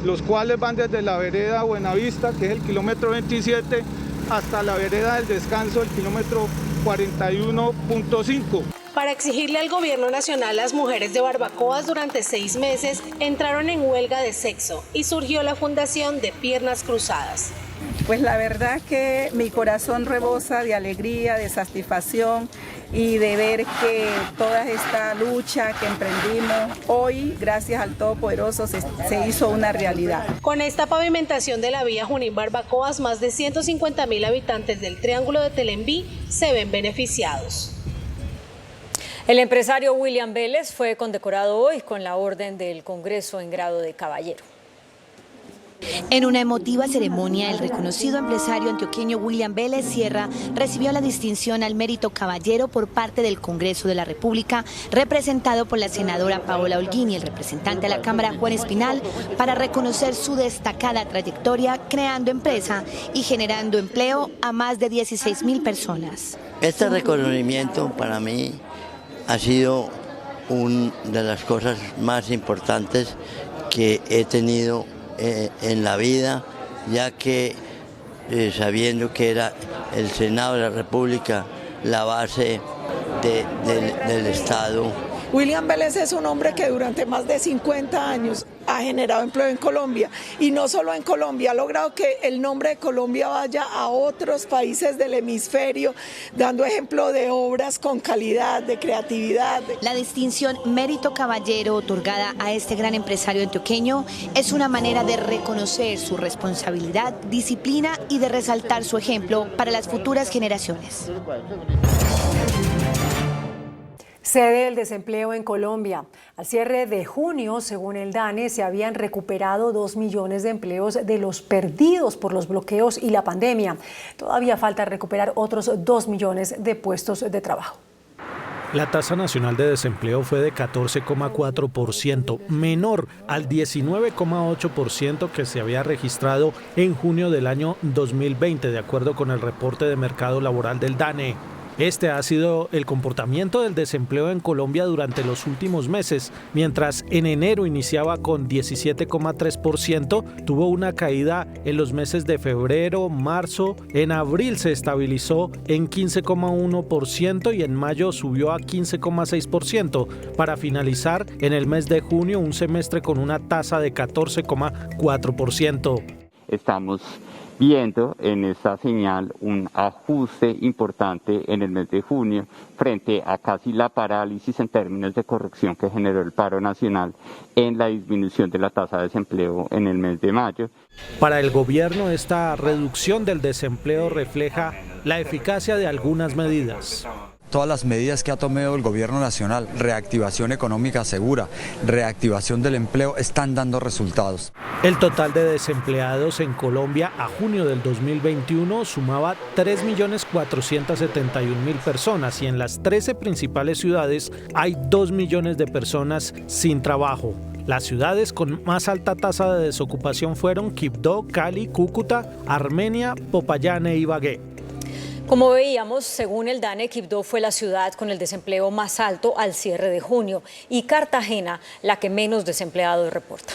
los cuales van desde la vereda Buenavista, que es el kilómetro 27, hasta la vereda del Descanso, el kilómetro 41.5. Para exigirle al gobierno nacional, las mujeres de Barbacoas durante 6 meses entraron en huelga de sexo y surgió la fundación de Piernas Cruzadas. Pues la verdad que mi corazón rebosa de alegría, de satisfacción y de ver que toda esta lucha que emprendimos hoy, gracias al Todopoderoso, se hizo una realidad. Con esta pavimentación de la vía Junín Barbacoas, más de 150.000 habitantes del Triángulo de Telembí se ven beneficiados. El empresario William Vélez fue condecorado hoy con la Orden del Congreso en grado de caballero. En una emotiva ceremonia, el reconocido empresario antioqueño William Vélez Sierra recibió la distinción al mérito caballero por parte del Congreso de la República, representado por la senadora Paola Holguín y el representante de la Cámara Juan Espinal, para reconocer su destacada trayectoria creando empresa y generando empleo a más de 16.000 personas. Este reconocimiento para mí ha sido una de las cosas más importantes que he tenido en la vida, ya que sabiendo que era el Senado de la República la base del Estado. William Vélez es un hombre que durante más de 50 años ha ha generado empleo en Colombia. Y no solo en Colombia, ha logrado que el nombre de Colombia vaya a otros países del hemisferio, dando ejemplo de obras con calidad, de creatividad. La distinción Mérito Caballero otorgada a este gran empresario antioqueño es una manera de reconocer su responsabilidad, disciplina y de resaltar su ejemplo para las futuras generaciones. Cede el desempleo en Colombia. Al cierre de junio, según el DANE, se habían recuperado 2 millones de empleos de los perdidos por los bloqueos y la pandemia. Todavía falta recuperar otros 2 millones de puestos de trabajo. La tasa nacional de desempleo fue de 14,4%, menor al 19,8% que se había registrado en junio del año 2020, de acuerdo con el reporte de mercado laboral del DANE. Este ha sido el comportamiento del desempleo en Colombia durante los últimos meses. Mientras en enero iniciaba con 17,3%, tuvo una caída en los meses de febrero, marzo. En abril se estabilizó en 15,1% y en mayo subió a 15,6%, para finalizar en el mes de junio un semestre con una tasa de 14,4%. Estamos viendo en esta señal un ajuste importante en el mes de junio frente a casi la parálisis en términos de corrección que generó el paro nacional en la disminución de la tasa de desempleo en el mes de mayo. Para el gobierno, esta reducción del desempleo refleja la eficacia de algunas medidas. Todas las medidas que ha tomado el gobierno nacional, reactivación económica segura, reactivación del empleo, están dando resultados. El total de desempleados en Colombia a junio del 2021 sumaba 3.471.000 personas y en las 13 principales ciudades hay 2 millones de personas sin trabajo. Las ciudades con más alta tasa de desocupación fueron Quibdó, Cali, Cúcuta, Armenia, Popayán e Ibagué. Como veíamos, según el DANE, Quibdó fue la ciudad con el desempleo más alto al cierre de junio y Cartagena la que menos desempleados reporta.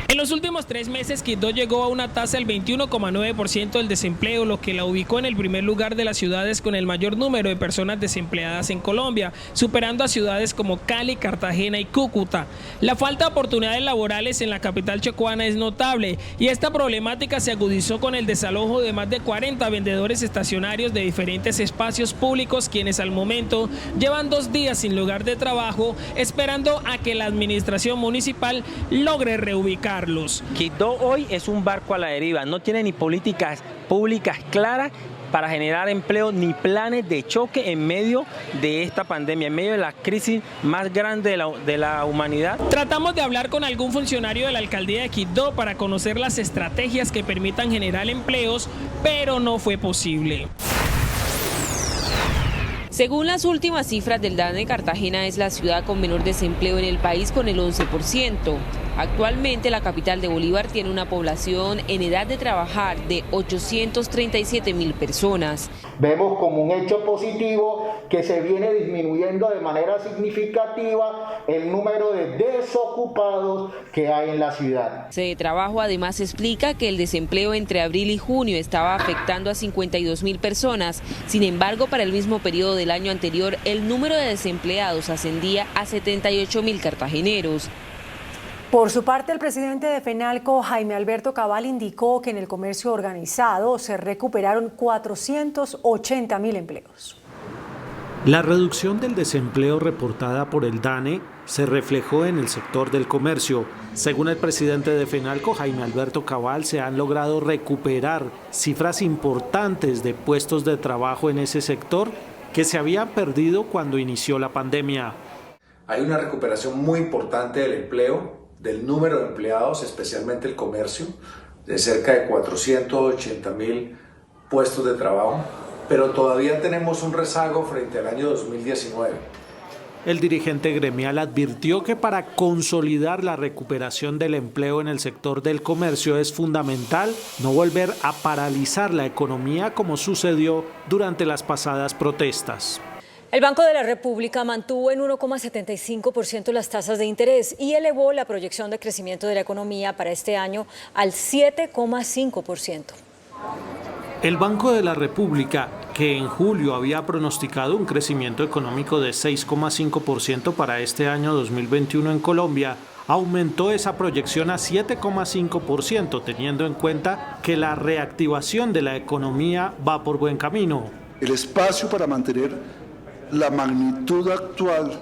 En los últimos 3 meses, Quibdó llegó a una tasa del 21,9% del desempleo, lo que la ubicó en el primer lugar de las ciudades con el mayor número de personas desempleadas en Colombia, superando a ciudades como Cali, Cartagena y Cúcuta. La falta de oportunidades laborales en la capital chocuana es notable y esta problemática se agudizó con el desalojo de más de 40 vendedores estacionarios de diferentes espacios públicos, quienes al momento llevan 2 días sin lugar de trabajo, esperando a que la administración municipal logre reubicarlos. Quibdó hoy es un barco a la deriva, no tiene ni políticas públicas claras para generar empleo ni planes de choque en medio de esta pandemia, en medio de la crisis más grande de la humanidad. Tratamos de hablar con algún funcionario de la alcaldía de Quibdó para conocer las estrategias que permitan generar empleos, pero no fue posible. Según las últimas cifras del DANE, Cartagena es la ciudad con menor desempleo en el país con el 11%. Actualmente la capital de Bolívar tiene una población en edad de trabajar de 837.000 personas. Vemos como un hecho positivo que se viene disminuyendo de manera significativa el número de desocupados que hay en la ciudad. Sede Trabajo además explica que el desempleo entre abril y junio estaba afectando a 52.000 personas. Sin embargo, para el mismo periodo del año anterior, el número de desempleados ascendía a 78.000 cartageneros. Por su parte, el presidente de FENALCO, Jaime Alberto Cabal, indicó que en el comercio organizado se recuperaron 480.000 empleos. La reducción del desempleo reportada por el DANE se reflejó en el sector del comercio. Según el presidente de FENALCO, Jaime Alberto Cabal, se han logrado recuperar cifras importantes de puestos de trabajo en ese sector que se habían perdido cuando inició la pandemia. Hay una recuperación muy importante del empleo, del número de empleados, especialmente el comercio, de cerca de 480.000 puestos de trabajo, pero todavía tenemos un rezago frente al año 2019. El dirigente gremial advirtió que para consolidar la recuperación del empleo en el sector del comercio es fundamental no volver a paralizar la economía como sucedió durante las pasadas protestas. El Banco de la República mantuvo en 1,75% las tasas de interés y elevó la proyección de crecimiento de la economía para este año al 7,5%. El Banco de la República que en julio había pronosticado un crecimiento económico de 6,5% para este año 2021 en Colombia, aumentó esa proyección a 7,5%, teniendo en cuenta que la reactivación de la economía va por buen camino. El espacio para mantener la magnitud actual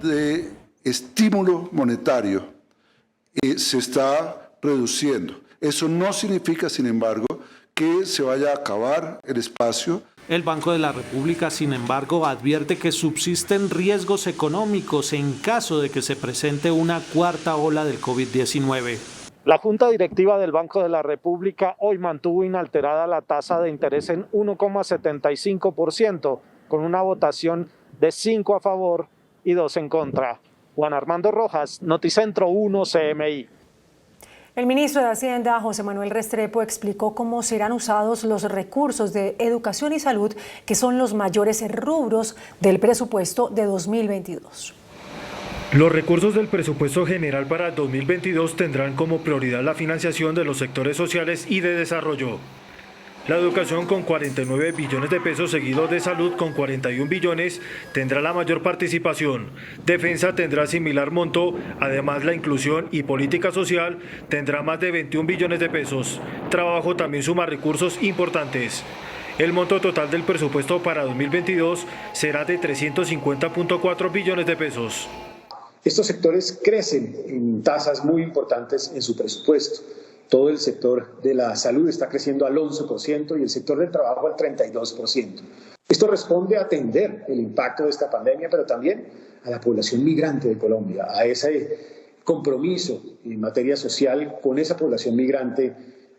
de estímulo monetario se está reduciendo. Eso no significa, sin embargo, que se vaya a acabar el espacio. El Banco de la República, sin embargo, advierte que subsisten riesgos económicos en caso de que se presente una cuarta ola del COVID-19. La Junta Directiva del Banco de la República hoy mantuvo inalterada la tasa de interés en 1,75%, con una votación de 5 a favor y 2 en contra. Juan Armando Rojas, Noticentro 1 CMI. El ministro de Hacienda, José Manuel Restrepo, explicó cómo serán usados los recursos de educación y salud, que son los mayores rubros del presupuesto de 2022. Los recursos del presupuesto general para 2022 tendrán como prioridad la financiación de los sectores sociales y de desarrollo. La educación, con 49 billones de pesos, seguido de salud con 41 billones, tendrá la mayor participación. Defensa tendrá similar monto, además la inclusión y política social tendrá más de 21 billones de pesos. Trabajo también suma recursos importantes. El monto total del presupuesto para 2022 será de 350.4 billones de pesos. Estos sectores crecen en tasas muy importantes en su presupuesto. Todo el sector de la salud está creciendo al 11% y el sector del trabajo al 32%. Esto responde a atender el impacto de esta pandemia, pero también a la población migrante de Colombia, a ese compromiso en materia social con esa población migrante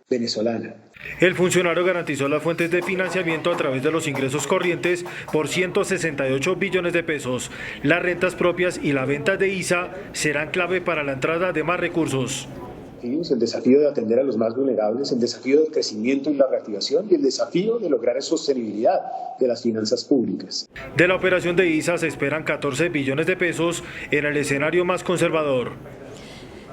venezolana. El funcionario garantizó las fuentes de financiamiento a través de los ingresos corrientes por 168 billones de pesos. Las rentas propias y la venta de ISA serán clave para la entrada de más recursos. El desafío de atender a los más vulnerables, el desafío del crecimiento y la reactivación y el desafío de lograr sostenibilidad de las finanzas públicas. De la operación de ISA se esperan 14 billones de pesos en el escenario más conservador.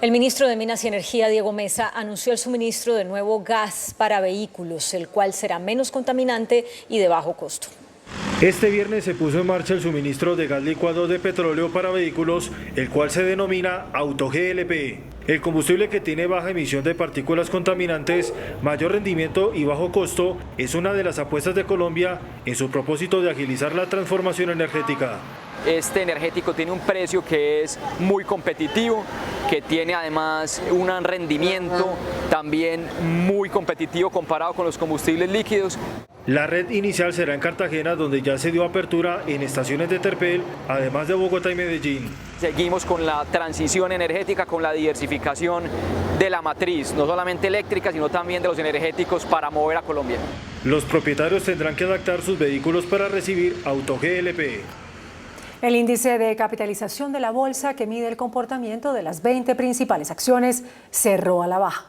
El ministro de Minas y Energía, Diego Mesa, anunció el suministro de nuevo gas para vehículos, el cual será menos contaminante y de bajo costo. Este viernes se puso en marcha el suministro de gas licuado de petróleo para vehículos, el cual se denomina AutoGLP. El combustible, que tiene baja emisión de partículas contaminantes, mayor rendimiento y bajo costo, es una de las apuestas de Colombia en su propósito de agilizar la transformación energética. Este energético tiene un precio que es muy competitivo, que tiene además un rendimiento también muy competitivo comparado con los combustibles líquidos. La red inicial será en Cartagena, donde ya se dio apertura en estaciones de Terpel, además de Bogotá y Medellín. Seguimos con la transición energética, con la diversificación de la matriz, no solamente eléctrica, sino también de los energéticos para mover a Colombia. Los propietarios tendrán que adaptar sus vehículos para recibir AutoGLP. El índice de capitalización de la bolsa, que mide el comportamiento de las 20 principales acciones, cerró a la baja.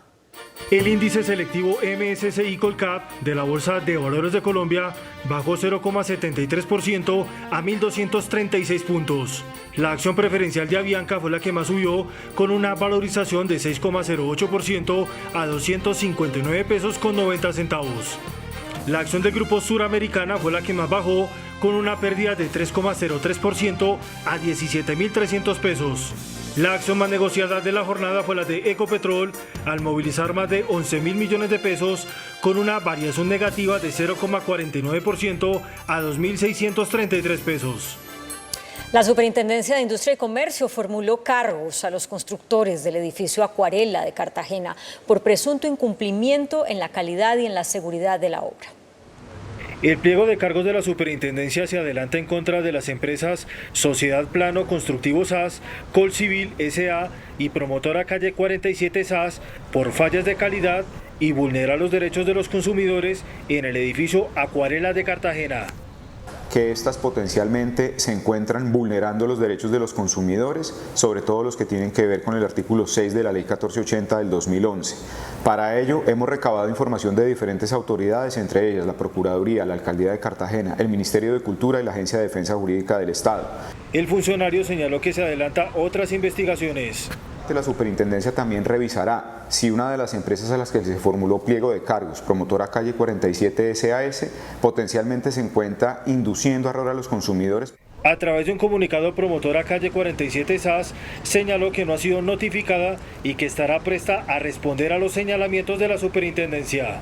El índice selectivo MSCI Colcap de la Bolsa de Valores de Colombia bajó 0,73% a 1.236 puntos. La acción preferencial de Avianca fue la que más subió, con una valorización de 6,08% a 259 pesos con 90 centavos. La acción del Grupo Suramericana fue la que más bajó, con una pérdida de 3,03% a 17.300 pesos. La acción más negociada de la jornada fue la de Ecopetrol, al movilizar más de 11.000 millones de pesos, con una variación negativa de 0,49% a 2.633 pesos. La Superintendencia de Industria y Comercio formuló cargos a los constructores del edificio Acuarela de Cartagena por presunto incumplimiento en la calidad y en la seguridad de la obra. El pliego de cargos de la superintendencia se adelanta en contra de las empresas Sociedad Plano Constructivo SAS, Colcivil S.A. y Promotora Calle 47 SAS por fallas de calidad y vulnera los derechos de los consumidores en el edificio Acuarela de Cartagena. Que estas potencialmente se encuentran vulnerando los derechos de los consumidores, sobre todo los que tienen que ver con el artículo 6 de la Ley 1480 del 2011. Para ello hemos recabado información de diferentes autoridades, entre ellas la Procuraduría, la Alcaldía de Cartagena, el Ministerio de Cultura y la Agencia de Defensa Jurídica del Estado. El funcionario señaló que se adelanta otras investigaciones. parte, la superintendencia también revisará si una de las empresas a las que se formuló pliego de cargos, promotora Calle 47 SAS, potencialmente se encuentra induciendo error a los consumidores. A través de un comunicado, promotora Calle 47 SAS señaló que no ha sido notificada y que estará presta a responder a los señalamientos de la superintendencia.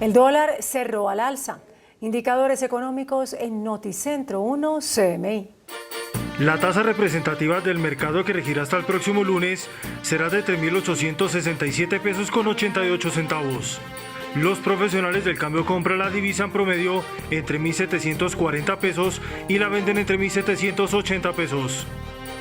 El dólar cerró al alza. Indicadores económicos en Noticentro 1 CMI. La tasa representativa del mercado que regirá hasta el próximo lunes será de 3.867 pesos con 88 centavos. Los profesionales del cambio compran la divisa en promedio entre 1.740 pesos y la venden entre 1.780 pesos.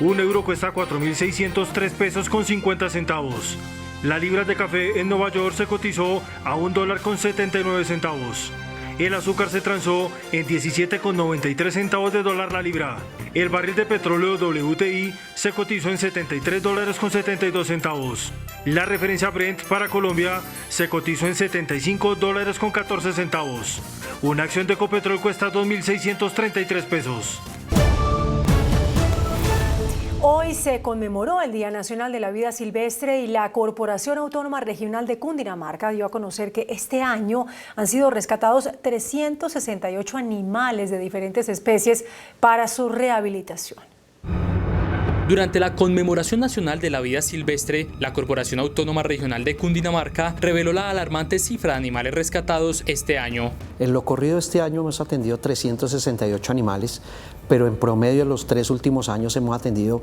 Un euro cuesta 4.603 pesos con 50 centavos. La libra de café en Nueva York se cotizó a $1.79. El azúcar se transó en 17,93 centavos de dólar la libra. El barril de petróleo WTI se cotizó en $73.72. La referencia Brent para Colombia se cotizó en $75.14. Una acción de Ecopetrol cuesta 2.633 pesos. Hoy se conmemoró el Día Nacional de la Vida Silvestre y la Corporación Autónoma Regional de Cundinamarca dio a conocer que este año han sido rescatados 368 animales de diferentes especies para su rehabilitación. Durante la conmemoración nacional de la vida silvestre, la Corporación Autónoma Regional de Cundinamarca reveló la alarmante cifra de animales rescatados este año. En lo corrido este año hemos atendido 368 animales, pero en promedio en los 3 últimos años hemos atendido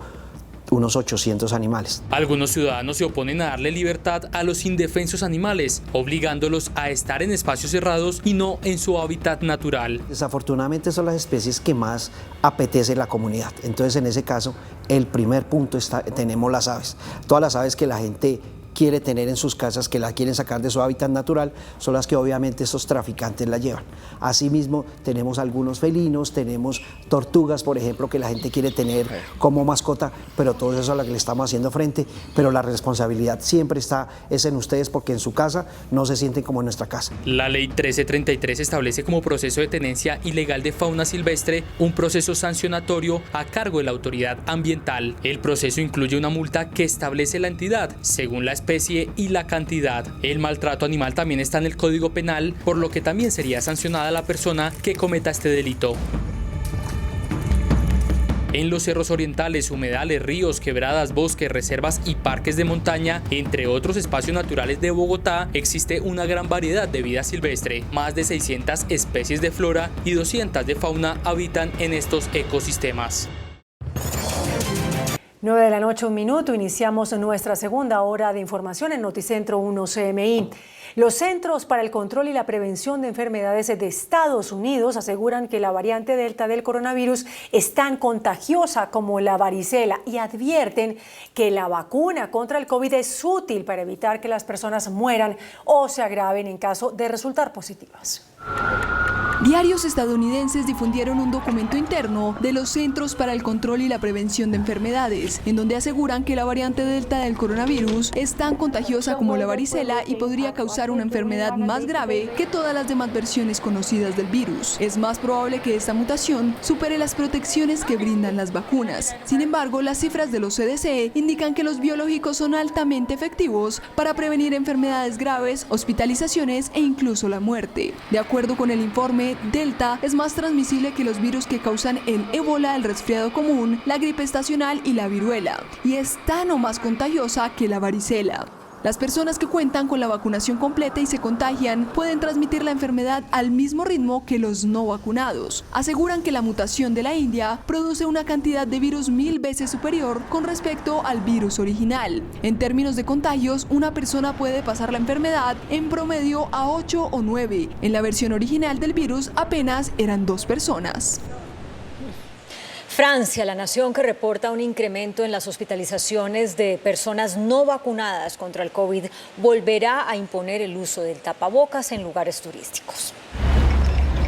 unos 800 animales. Algunos ciudadanos se oponen a darle libertad a los indefensos animales, obligándolos a estar en espacios cerrados y no en su hábitat natural. Desafortunadamente son las especies que más apetece la comunidad. Entonces, en ese caso, el primer punto tenemos las aves. Todas las aves que la gente quiere tener en sus casas, que la quieren sacar de su hábitat natural, son las que obviamente esos traficantes la llevan. Asimismo, tenemos algunos felinos, tenemos tortugas, por ejemplo, que la gente quiere tener como mascota, pero todo eso es a lo que le estamos haciendo frente, pero la responsabilidad siempre es en ustedes, porque en su casa no se sienten como en nuestra casa. La ley 1333 establece como proceso de tenencia ilegal de fauna silvestre un proceso sancionatorio a cargo de la autoridad ambiental. El proceso incluye una multa que establece la entidad, según la especie y la cantidad. El maltrato animal también está en el Código Penal, por lo que también sería sancionada la persona que cometa este delito. En los cerros orientales, humedales, ríos, quebradas, bosques, reservas y parques de montaña, entre otros espacios naturales de Bogotá, existe una gran variedad de vida silvestre. Más de 600 especies de flora y 200 de fauna habitan en estos ecosistemas. 9 de la noche, 1 minuto, iniciamos nuestra segunda hora de información en Noticentro 1 CMI. Los Centros para el Control y la Prevención de Enfermedades de Estados Unidos aseguran que la variante Delta del coronavirus es tan contagiosa como la varicela y advierten que la vacuna contra el COVID es útil para evitar que las personas mueran o se agraven en caso de resultar positivas. Diarios estadounidenses difundieron un documento interno de los Centros para el Control y la Prevención de Enfermedades, en donde aseguran que la variante Delta del coronavirus es tan contagiosa como la varicela y podría causar una enfermedad más grave que todas las demás versiones conocidas del virus. Es más probable que esta mutación supere las protecciones que brindan las vacunas. Sin embargo, las cifras de los CDC indican que los biológicos son altamente efectivos para prevenir enfermedades graves, hospitalizaciones e incluso la muerte. De acuerdo con el informe, Delta es más transmisible que los virus que causan el ébola, el resfriado común, la gripe estacional y la viruela, y es tan o más contagiosa que la varicela. Las personas que cuentan con la vacunación completa y se contagian pueden transmitir la enfermedad al mismo ritmo que los no vacunados. Aseguran que la mutación de la India produce una cantidad de virus 1000 veces superior con respecto al virus original. En términos de contagios, una persona puede pasar la enfermedad en promedio a 8 o 9. En la versión original del virus apenas eran 2 personas. Francia, la nación que reporta un incremento en las hospitalizaciones de personas no vacunadas contra el COVID, volverá a imponer el uso del tapabocas en lugares turísticos.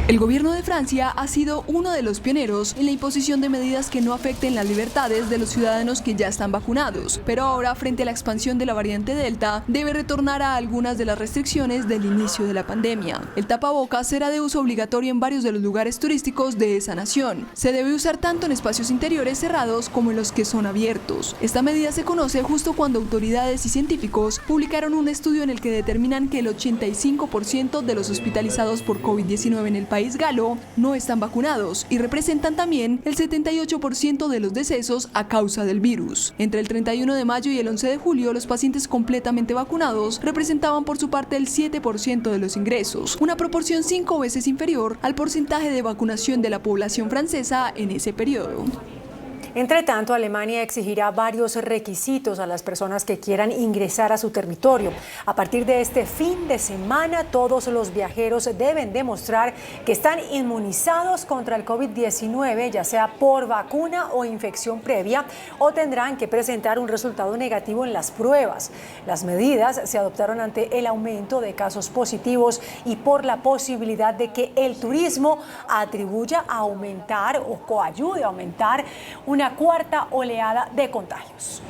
El gobierno de Francia ha sido uno de los pioneros en la imposición de medidas que no afecten las libertades de los ciudadanos que ya están vacunados, pero ahora, frente a la expansión de la variante Delta, debe retornar a algunas de las restricciones del inicio de la pandemia. El tapabocas será de uso obligatorio en varios de los lugares turísticos de esa nación. Se debe usar tanto en espacios interiores cerrados como en los que son abiertos. Esta medida se conoce justo cuando autoridades y científicos publicaron un estudio en el que determinan que el 85% de los hospitalizados por COVID-19 en el país galo no están vacunados y representan también el 78% de los decesos a causa del virus. Entre el 31 de mayo y el 11 de julio, los pacientes completamente vacunados representaban por su parte el 7% de los ingresos, una proporción 5 veces inferior al porcentaje de vacunación de la población francesa en ese periodo. Entre tanto, Alemania exigirá varios requisitos a las personas que quieran ingresar a su territorio. A partir de este fin de semana, todos los viajeros deben demostrar que están inmunizados contra el COVID-19, ya sea por vacuna o infección previa, o tendrán que presentar un resultado negativo en las pruebas. Las medidas se adoptaron ante el aumento de casos positivos y por la posibilidad de que el turismo atribuya a aumentar o coayude a aumentar una cuarta oleada de contagios.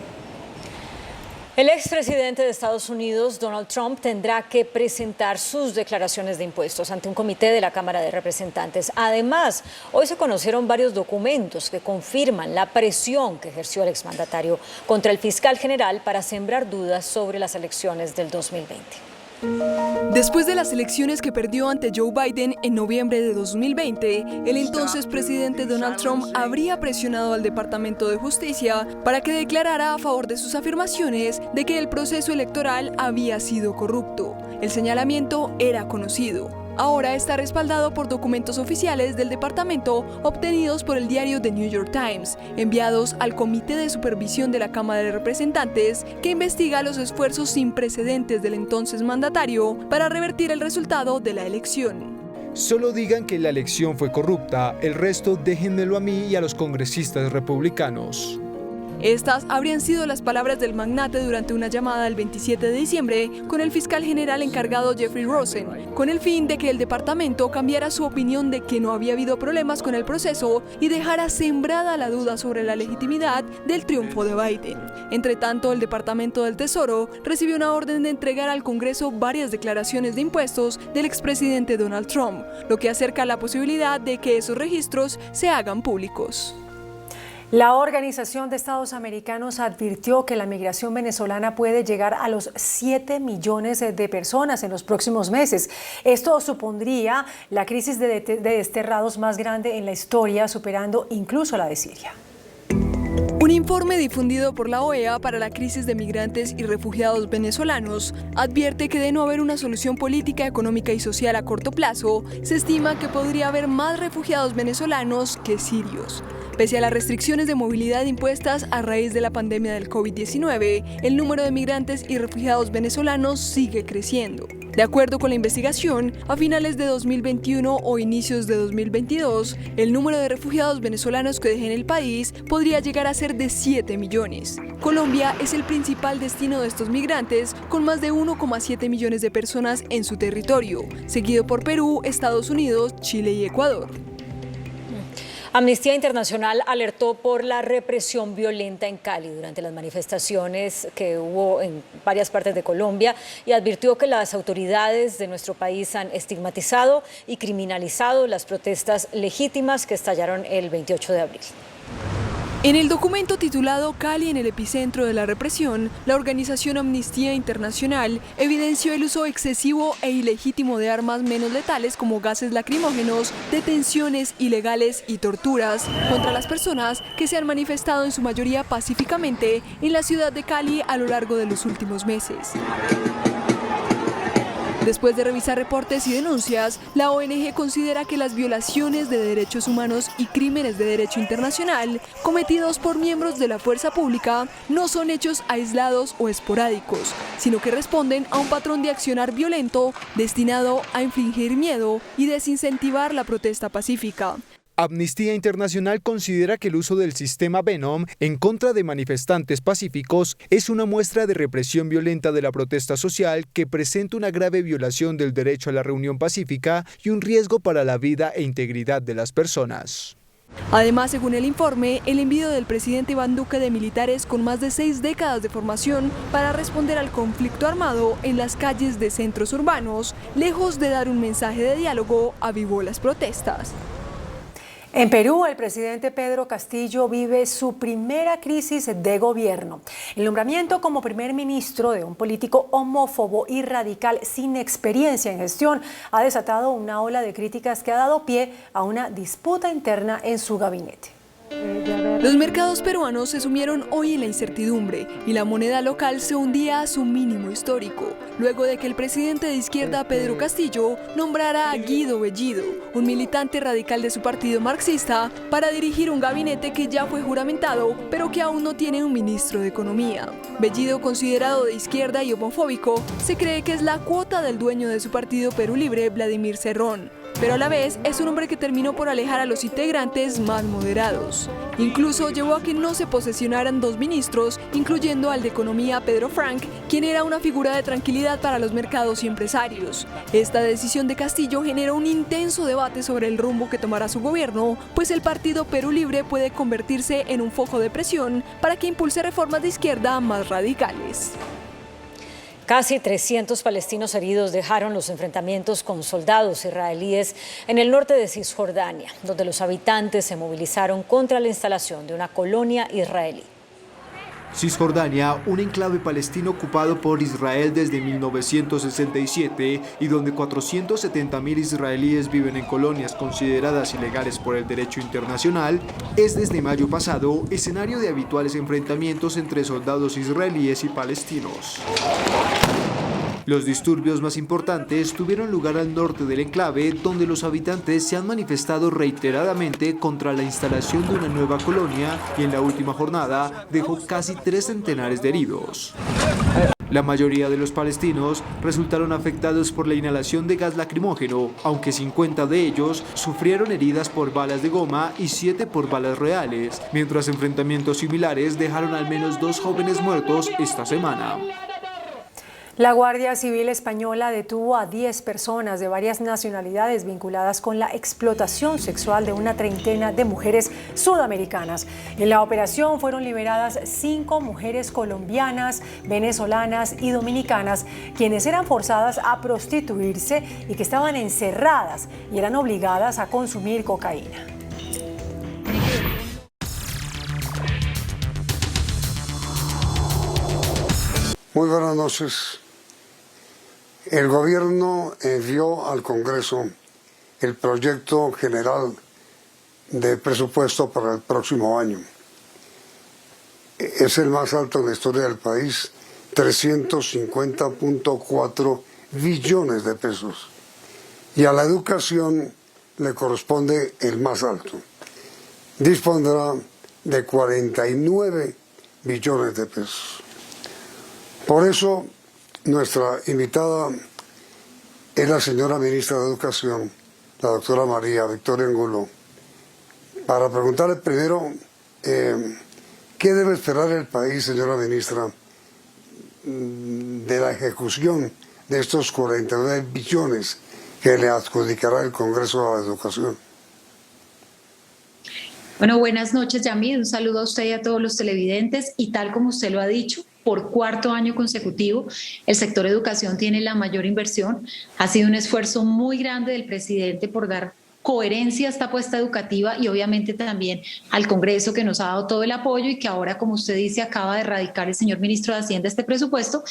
El expresidente de Estados Unidos, Donald Trump, tendrá que presentar sus declaraciones de impuestos ante un comité de la Cámara de Representantes. Además, hoy se conocieron varios documentos que confirman la presión que ejerció el exmandatario contra el fiscal general para sembrar dudas sobre las elecciones del 2020. Después de las elecciones que perdió ante Joe Biden en noviembre de 2020, el entonces presidente Donald Trump habría presionado al Departamento de Justicia para que declarara a favor de sus afirmaciones de que el proceso electoral había sido corrupto. El señalamiento era conocido. Ahora está respaldado por documentos oficiales del departamento obtenidos por el diario The New York Times, enviados al Comité de Supervisión de la Cámara de Representantes, que investiga los esfuerzos sin precedentes del entonces mandatario para revertir el resultado de la elección. Solo digan que la elección fue corrupta, el resto déjenmelo a mí y a los congresistas republicanos. Estas habrían sido las palabras del magnate durante una llamada el 27 de diciembre con el fiscal general encargado Jeffrey Rosen, con el fin de que el departamento cambiara su opinión de que no había habido problemas con el proceso y dejara sembrada la duda sobre la legitimidad del triunfo de Biden. Entre tanto, el Departamento del Tesoro recibió una orden de entregar al Congreso varias declaraciones de impuestos del expresidente Donald Trump, lo que acerca la posibilidad de que esos registros se hagan públicos. La Organización de Estados Americanos advirtió que la migración venezolana puede llegar a los 7 millones de personas en los próximos meses. Esto supondría la crisis de desterrados más grande en la historia, superando incluso la de Siria. Un informe difundido por la OEA para la crisis de migrantes y refugiados venezolanos advierte que de no haber una solución política, económica y social a corto plazo, se estima que podría haber más refugiados venezolanos que sirios. Pese a las restricciones de movilidad impuestas a raíz de la pandemia del COVID-19, el número de migrantes y refugiados venezolanos sigue creciendo. De acuerdo con la investigación, a finales de 2021 o inicios de 2022, el número de refugiados venezolanos que dejen el país podría llegar a ser de 7 millones. Colombia es el principal destino de estos migrantes, con más de 1,7 millones de personas en su territorio, seguido por Perú, Estados Unidos, Chile y Ecuador. Amnistía Internacional alertó por la represión violenta en Cali durante las manifestaciones que hubo en varias partes de Colombia y advirtió que las autoridades de nuestro país han estigmatizado y criminalizado las protestas legítimas que estallaron el 28 de abril. En el documento titulado Cali en el epicentro de la represión, la organización Amnistía Internacional evidenció el uso excesivo e ilegítimo de armas menos letales como gases lacrimógenos, detenciones ilegales y torturas contra las personas que se han manifestado en su mayoría pacíficamente en la ciudad de Cali a lo largo de los últimos meses. Después de revisar reportes y denuncias, la ONG considera que las violaciones de derechos humanos y crímenes de derecho internacional cometidos por miembros de la fuerza pública no son hechos aislados o esporádicos, sino que responden a un patrón de accionar violento destinado a infligir miedo y desincentivar la protesta pacífica. Amnistía Internacional considera que el uso del sistema Venom en contra de manifestantes pacíficos es una muestra de represión violenta de la protesta social que presenta una grave violación del derecho a la reunión pacífica y un riesgo para la vida e integridad de las personas. Además, según el informe, el envío del presidente Iván Duque de militares con más de 6 décadas de formación para responder al conflicto armado en las calles de centros urbanos, lejos de dar un mensaje de diálogo, avivó las protestas. En Perú, el presidente Pedro Castillo vive su primera crisis de gobierno. El nombramiento como primer ministro de un político homófobo y radical sin experiencia en gestión ha desatado una ola de críticas que ha dado pie a una disputa interna en su gabinete. Los mercados peruanos se sumieron hoy en la incertidumbre y la moneda local se hundía a su mínimo histórico, luego de que el presidente de izquierda Pedro Castillo nombrara a Guido Bellido, un militante radical de su partido marxista, para dirigir un gabinete que ya fue juramentado, pero que aún no tiene un ministro de Economía. Bellido, considerado de izquierda y homofóbico, se cree que es la cuota del dueño de su partido Perú Libre, Vladimir Cerrón, pero a la vez es un hombre que terminó por alejar a los integrantes más moderados. Incluso llevó a que no se posesionaran 2 ministros, incluyendo al de Economía Pedro Frank, quien era una figura de tranquilidad para los mercados y empresarios. Esta decisión de Castillo generó un intenso debate sobre el rumbo que tomará su gobierno, pues el partido Perú Libre puede convertirse en un foco de presión para que impulse reformas de izquierda más radicales. Casi 300 palestinos heridos dejaron los enfrentamientos con soldados israelíes en el norte de Cisjordania, donde los habitantes se movilizaron contra la instalación de una colonia israelí. Cisjordania, un enclave palestino ocupado por Israel desde 1967 y donde 470.000 israelíes viven en colonias consideradas ilegales por el derecho internacional, es desde mayo pasado escenario de habituales enfrentamientos entre soldados israelíes y palestinos. Los disturbios más importantes tuvieron lugar al norte del enclave, donde los habitantes se han manifestado reiteradamente contra la instalación de una nueva colonia y en la última jornada dejó casi 3 centenares de heridos. La mayoría de los palestinos resultaron afectados por la inhalación de gas lacrimógeno, aunque 50 de ellos sufrieron heridas por balas de goma y 7 por balas reales, mientras enfrentamientos similares dejaron al menos 2 jóvenes muertos esta semana. La Guardia Civil Española detuvo a 10 personas de varias nacionalidades vinculadas con la explotación sexual de una treintena de mujeres sudamericanas. En la operación fueron liberadas 5 mujeres colombianas, venezolanas y dominicanas, quienes eran forzadas a prostituirse y que estaban encerradas y eran obligadas a consumir cocaína. Muy buenas noches. El gobierno envió al Congreso el proyecto general de presupuesto para el próximo año. Es el más alto en la historia del país, 350.4 billones de pesos. Y a la educación le corresponde el más alto. Dispondrá de 49 billones de pesos. Por eso, nuestra invitada es la señora ministra de Educación, la doctora María Victoria Angulo, para preguntarle primero qué debe esperar el país, señora ministra, de la ejecución de estos 49 billones que le adjudicará el Congreso a la Educación. Bueno, buenas noches, Yamid. Un saludo a usted y a todos los televidentes. Y tal como usted lo ha dicho, por 4º año consecutivo, el sector educación tiene la mayor inversión. Ha sido un esfuerzo muy grande del presidente por dar coherencia a esta apuesta educativa y obviamente también al Congreso, que nos ha dado todo el apoyo y que ahora, como usted dice, acaba de radicar el señor ministro de Hacienda este presupuesto,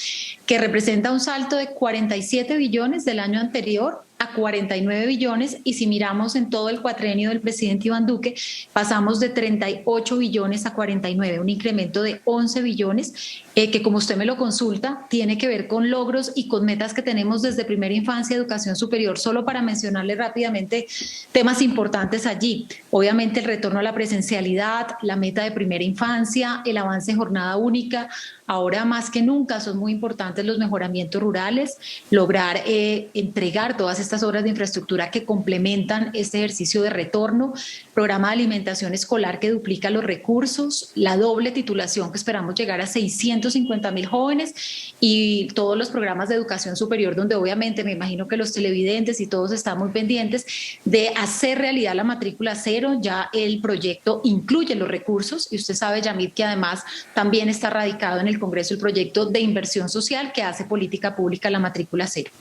que representa un salto de 47 billones del año anterior a 49 billones, y si miramos en todo el cuatrienio del presidente Iván Duque, pasamos de 38 billones a 49, un incremento de 11 billones, que como usted me lo consulta, tiene que ver con logros y con metas que tenemos desde primera infancia, educación superior. Solo para mencionarle rápidamente temas importantes allí, obviamente el retorno a la presencialidad, la meta de primera infancia, el avance en jornada única. Ahora más que nunca son muy importantes los mejoramientos rurales, lograr entregar todas estas obras de infraestructura que complementan este ejercicio de retorno, programa de alimentación escolar que duplica los recursos, la doble titulación que esperamos llegar a 650.000 jóvenes y todos los programas de educación superior donde obviamente me imagino que los televidentes y todos están muy pendientes de hacer realidad la matrícula cero. Ya el proyecto incluye los recursos y usted sabe, Yamid, que además también está radicado en el Congreso el proyecto de inversión social que hace política pública la matrícula cero.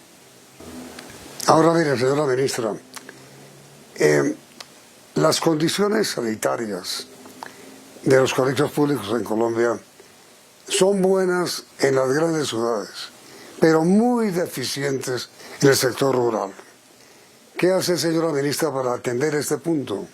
Ahora mire, señora ministra, las condiciones sanitarias de los colegios públicos en Colombia son buenas en las grandes ciudades, pero muy deficientes en el sector rural. ¿Qué hace, señora ministra, para atender este punto?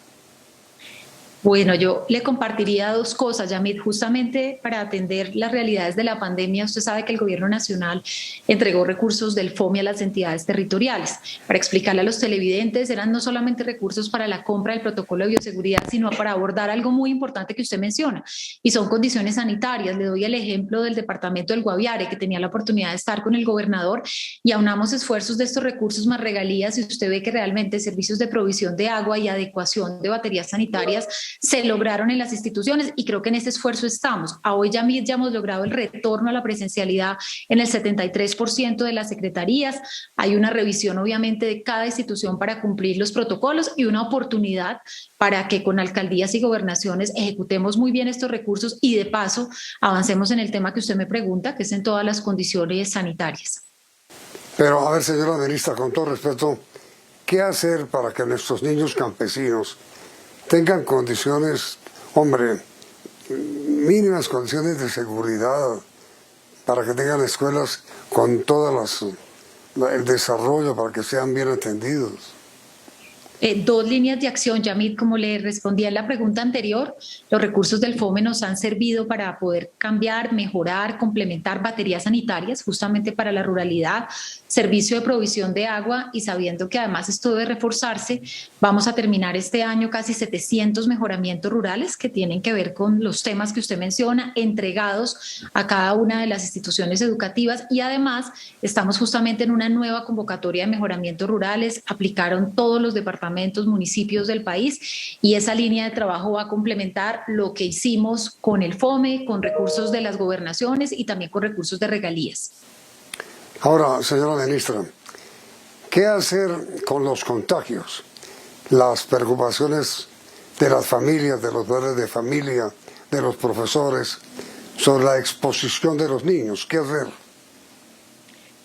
Bueno, yo le compartiría dos cosas, Yamid, justamente para atender las realidades de la pandemia. Usted sabe que el Gobierno Nacional entregó recursos del FOMI a las entidades territoriales. Para explicarle a los televidentes, eran no solamente recursos para la compra del protocolo de bioseguridad, sino para abordar algo muy importante que usted menciona, y son condiciones sanitarias. Le doy el ejemplo del departamento del Guaviare, que tenía la oportunidad de estar con el gobernador, y aunamos esfuerzos de estos recursos más regalías, y usted ve que realmente servicios de provisión de agua y adecuación de baterías sanitarias se lograron en las instituciones, y creo que en ese esfuerzo estamos. A hoy ya hemos logrado el retorno a la presencialidad en el 73% de las secretarías. Hay una revisión obviamente de cada institución para cumplir los protocolos y una oportunidad para que con alcaldías y gobernaciones ejecutemos muy bien estos recursos y de paso avancemos en el tema que usted me pregunta, que es en todas las condiciones sanitarias. Pero a ver, señora ministra, con todo respeto, ¿qué hacer para que nuestros niños campesinos tengan condiciones, hombre, mínimas condiciones de seguridad, para que tengan escuelas con todas el desarrollo para que sean bien atendidos? Dos líneas de acción, Yamid, como le respondí en la pregunta anterior, los recursos del FOME nos han servido para poder cambiar, mejorar, complementar baterías sanitarias, justamente para la ruralidad, servicio de provisión de agua, y sabiendo que además esto debe reforzarse, vamos a terminar este año casi 700 mejoramientos rurales que tienen que ver con los temas que usted menciona, entregados a cada una de las instituciones educativas, y además estamos justamente en una nueva convocatoria de mejoramientos rurales. Aplicaron todos los departamentos, municipios del país, y esa línea de trabajo va a complementar lo que hicimos con el FOME, con recursos de las gobernaciones y también con recursos de regalías. Ahora, señora ministra, ¿qué hacer con los contagios? Las preocupaciones de las familias, de los padres de familia, de los profesores, sobre la exposición de los niños. ¿Qué hacer?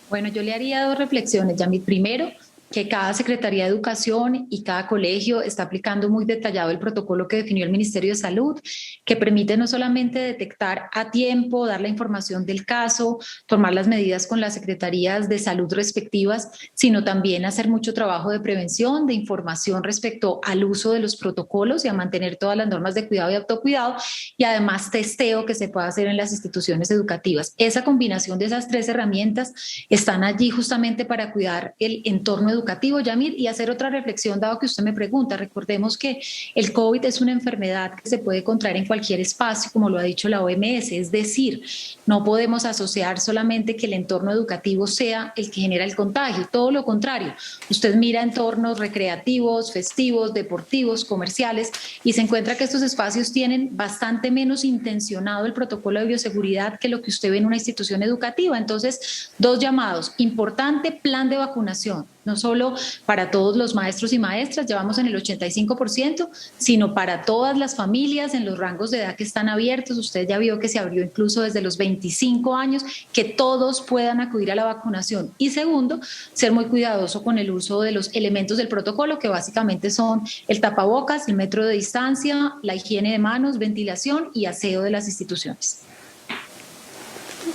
Bueno, yo le haría dos reflexiones, Yamid. Primero, que cada Secretaría de Educación y cada colegio está aplicando muy detallado el protocolo que definió el Ministerio de Salud, que permite no solamente detectar a tiempo, dar la información del caso, tomar las medidas con las secretarías de salud respectivas, sino también hacer mucho trabajo de prevención, de información respecto al uso de los protocolos y a mantener todas las normas de cuidado y autocuidado, y además testeo que se pueda hacer en las instituciones educativas. Esa combinación de esas tres herramientas están allí justamente para cuidar el entorno educativo, Yamid, y hacer otra reflexión dado que usted me pregunta. Recordemos que el COVID es una enfermedad que se puede contraer en cualquier espacio, como lo ha dicho la OMS, es decir, no podemos asociar solamente que el entorno educativo sea el que genera el contagio, todo lo contrario. Usted mira entornos recreativos, festivos, deportivos, comerciales, y se encuentra que estos espacios tienen bastante menos intencionado el protocolo de bioseguridad que lo que usted ve en una institución educativa. Entonces, dos llamados: importante plan de vacunación, no solo para todos los maestros y maestras, llevamos en el 85%, sino para todas las familias en los rangos de edad que están abiertos. Usted ya vio que se abrió incluso desde los 25 años, que todos puedan acudir a la vacunación. Y segundo, ser muy cuidadoso con el uso de los elementos del protocolo, que básicamente son el tapabocas, el metro de distancia, la higiene de manos, ventilación y aseo de las instituciones.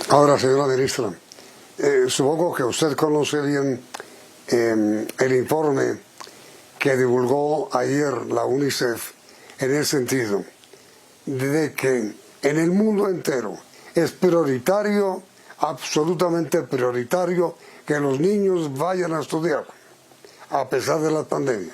Ahora, señora ministra, supongo que usted conoce bien el informe que divulgó ayer la UNICEF en el sentido de que en el mundo entero es prioritario, absolutamente prioritario, que los niños vayan a estudiar a pesar de la pandemia.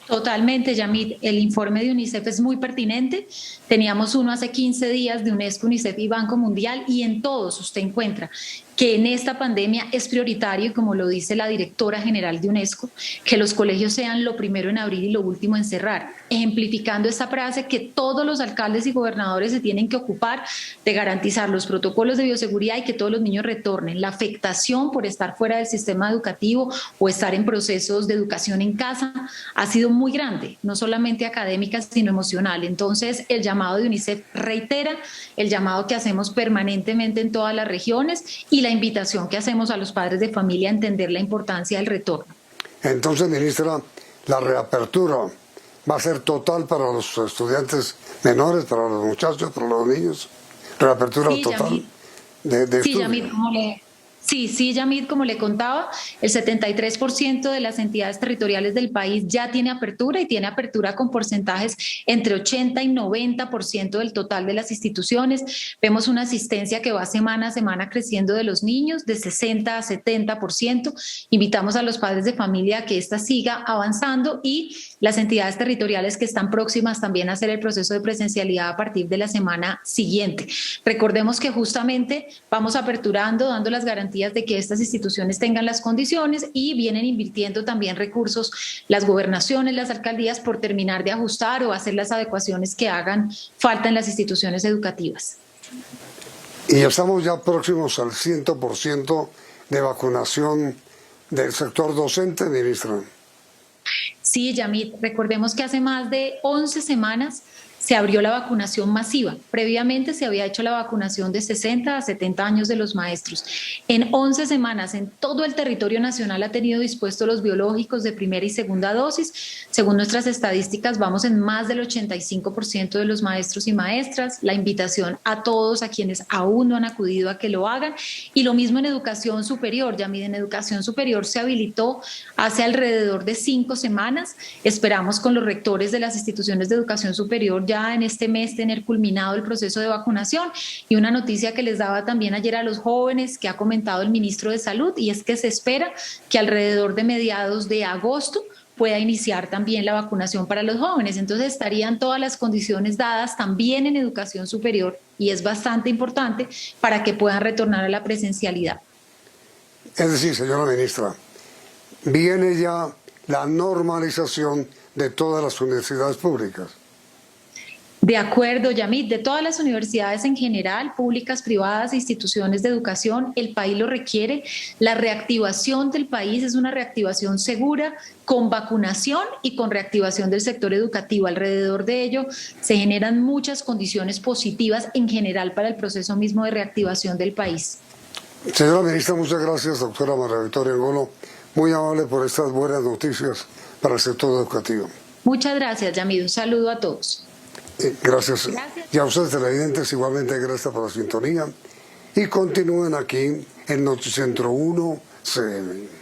Totalmente, Yamid. El informe de UNICEF es muy pertinente. Teníamos uno hace 15 días de UNESCO, UNICEF y Banco Mundial, y en todos usted encuentra que en esta pandemia es prioritario, y como lo dice la directora general de UNESCO, que los colegios sean lo primero en abrir y lo último en cerrar, ejemplificando esta frase que todos los alcaldes y gobernadores se tienen que ocupar de garantizar los protocolos de bioseguridad y que todos los niños retornen. La afectación por estar fuera del sistema educativo o estar en procesos de educación en casa ha sido muy grande, no solamente académica, sino emocional. Entonces, el llamado de UNICEF reitera el llamado que hacemos permanentemente en todas las regiones y la invitación que hacemos a los padres de familia a entender la importancia del retorno. Entonces, ministra, la reapertura va a ser total para los estudiantes menores, para los muchachos, para los niños. Reapertura Sí, total de Sí, estudio. Yamid, como le contaba, el 73% de las entidades territoriales del país ya tiene apertura y tiene apertura con porcentajes entre 80 y 90% del total de las instituciones. Vemos una asistencia que va semana a semana creciendo de los niños de 60 a 70%. Invitamos a los padres de familia a que esta siga avanzando y las entidades territoriales que están próximas también a hacer el proceso de presencialidad a partir de la semana siguiente. Recordemos que justamente vamos aperturando, dando las garantías de que estas instituciones tengan las condiciones y vienen invirtiendo también recursos las gobernaciones, las alcaldías por terminar de ajustar o hacer las adecuaciones que hagan falta en las instituciones educativas. Y estamos ya próximos al 100% de vacunación del sector docente, ministra. Sí, Yamid, recordemos que hace más de 11 semanas se abrió la vacunación masiva. Previamente se había hecho la vacunación de 60 a 70 años de los maestros. En 11 semanas, en todo el territorio nacional ha tenido dispuestos los biológicos de primera y segunda dosis. Según nuestras estadísticas, vamos en más del 85% de los maestros y maestras. La invitación a todos, a quienes aún no han acudido, a que lo hagan. Y lo mismo en educación superior. Yamid, en educación superior se habilitó hace alrededor de 5 semanas. Esperamos con los rectores de las instituciones de educación superior ya en este mes tener culminado el proceso de vacunación. Y una noticia que les daba también ayer a los jóvenes que ha comentado el ministro de Salud, y es que se espera que alrededor de mediados de agosto pueda iniciar también la vacunación para los jóvenes. Entonces estarían todas las condiciones dadas también en educación superior y es bastante importante para que puedan retornar a la presencialidad. Es decir, señora ministra, viene ya la normalización de todas las universidades públicas. De acuerdo, Yamid, de todas las universidades en general, públicas, privadas, instituciones de educación, el país lo requiere. La reactivación del país es una reactivación segura, con vacunación y con reactivación del sector educativo. Alrededor de ello se generan muchas condiciones positivas en general para el proceso mismo de reactivación del país. Señora ministra, muchas gracias, doctora María Victoria Angulo. Muy amable por estas buenas noticias para el sector educativo. Muchas gracias, Yamid. Un saludo a todos. Gracias. Y a ustedes televidentes igualmente gracias por la sintonía y continúen aquí en Noticentro 1 CM.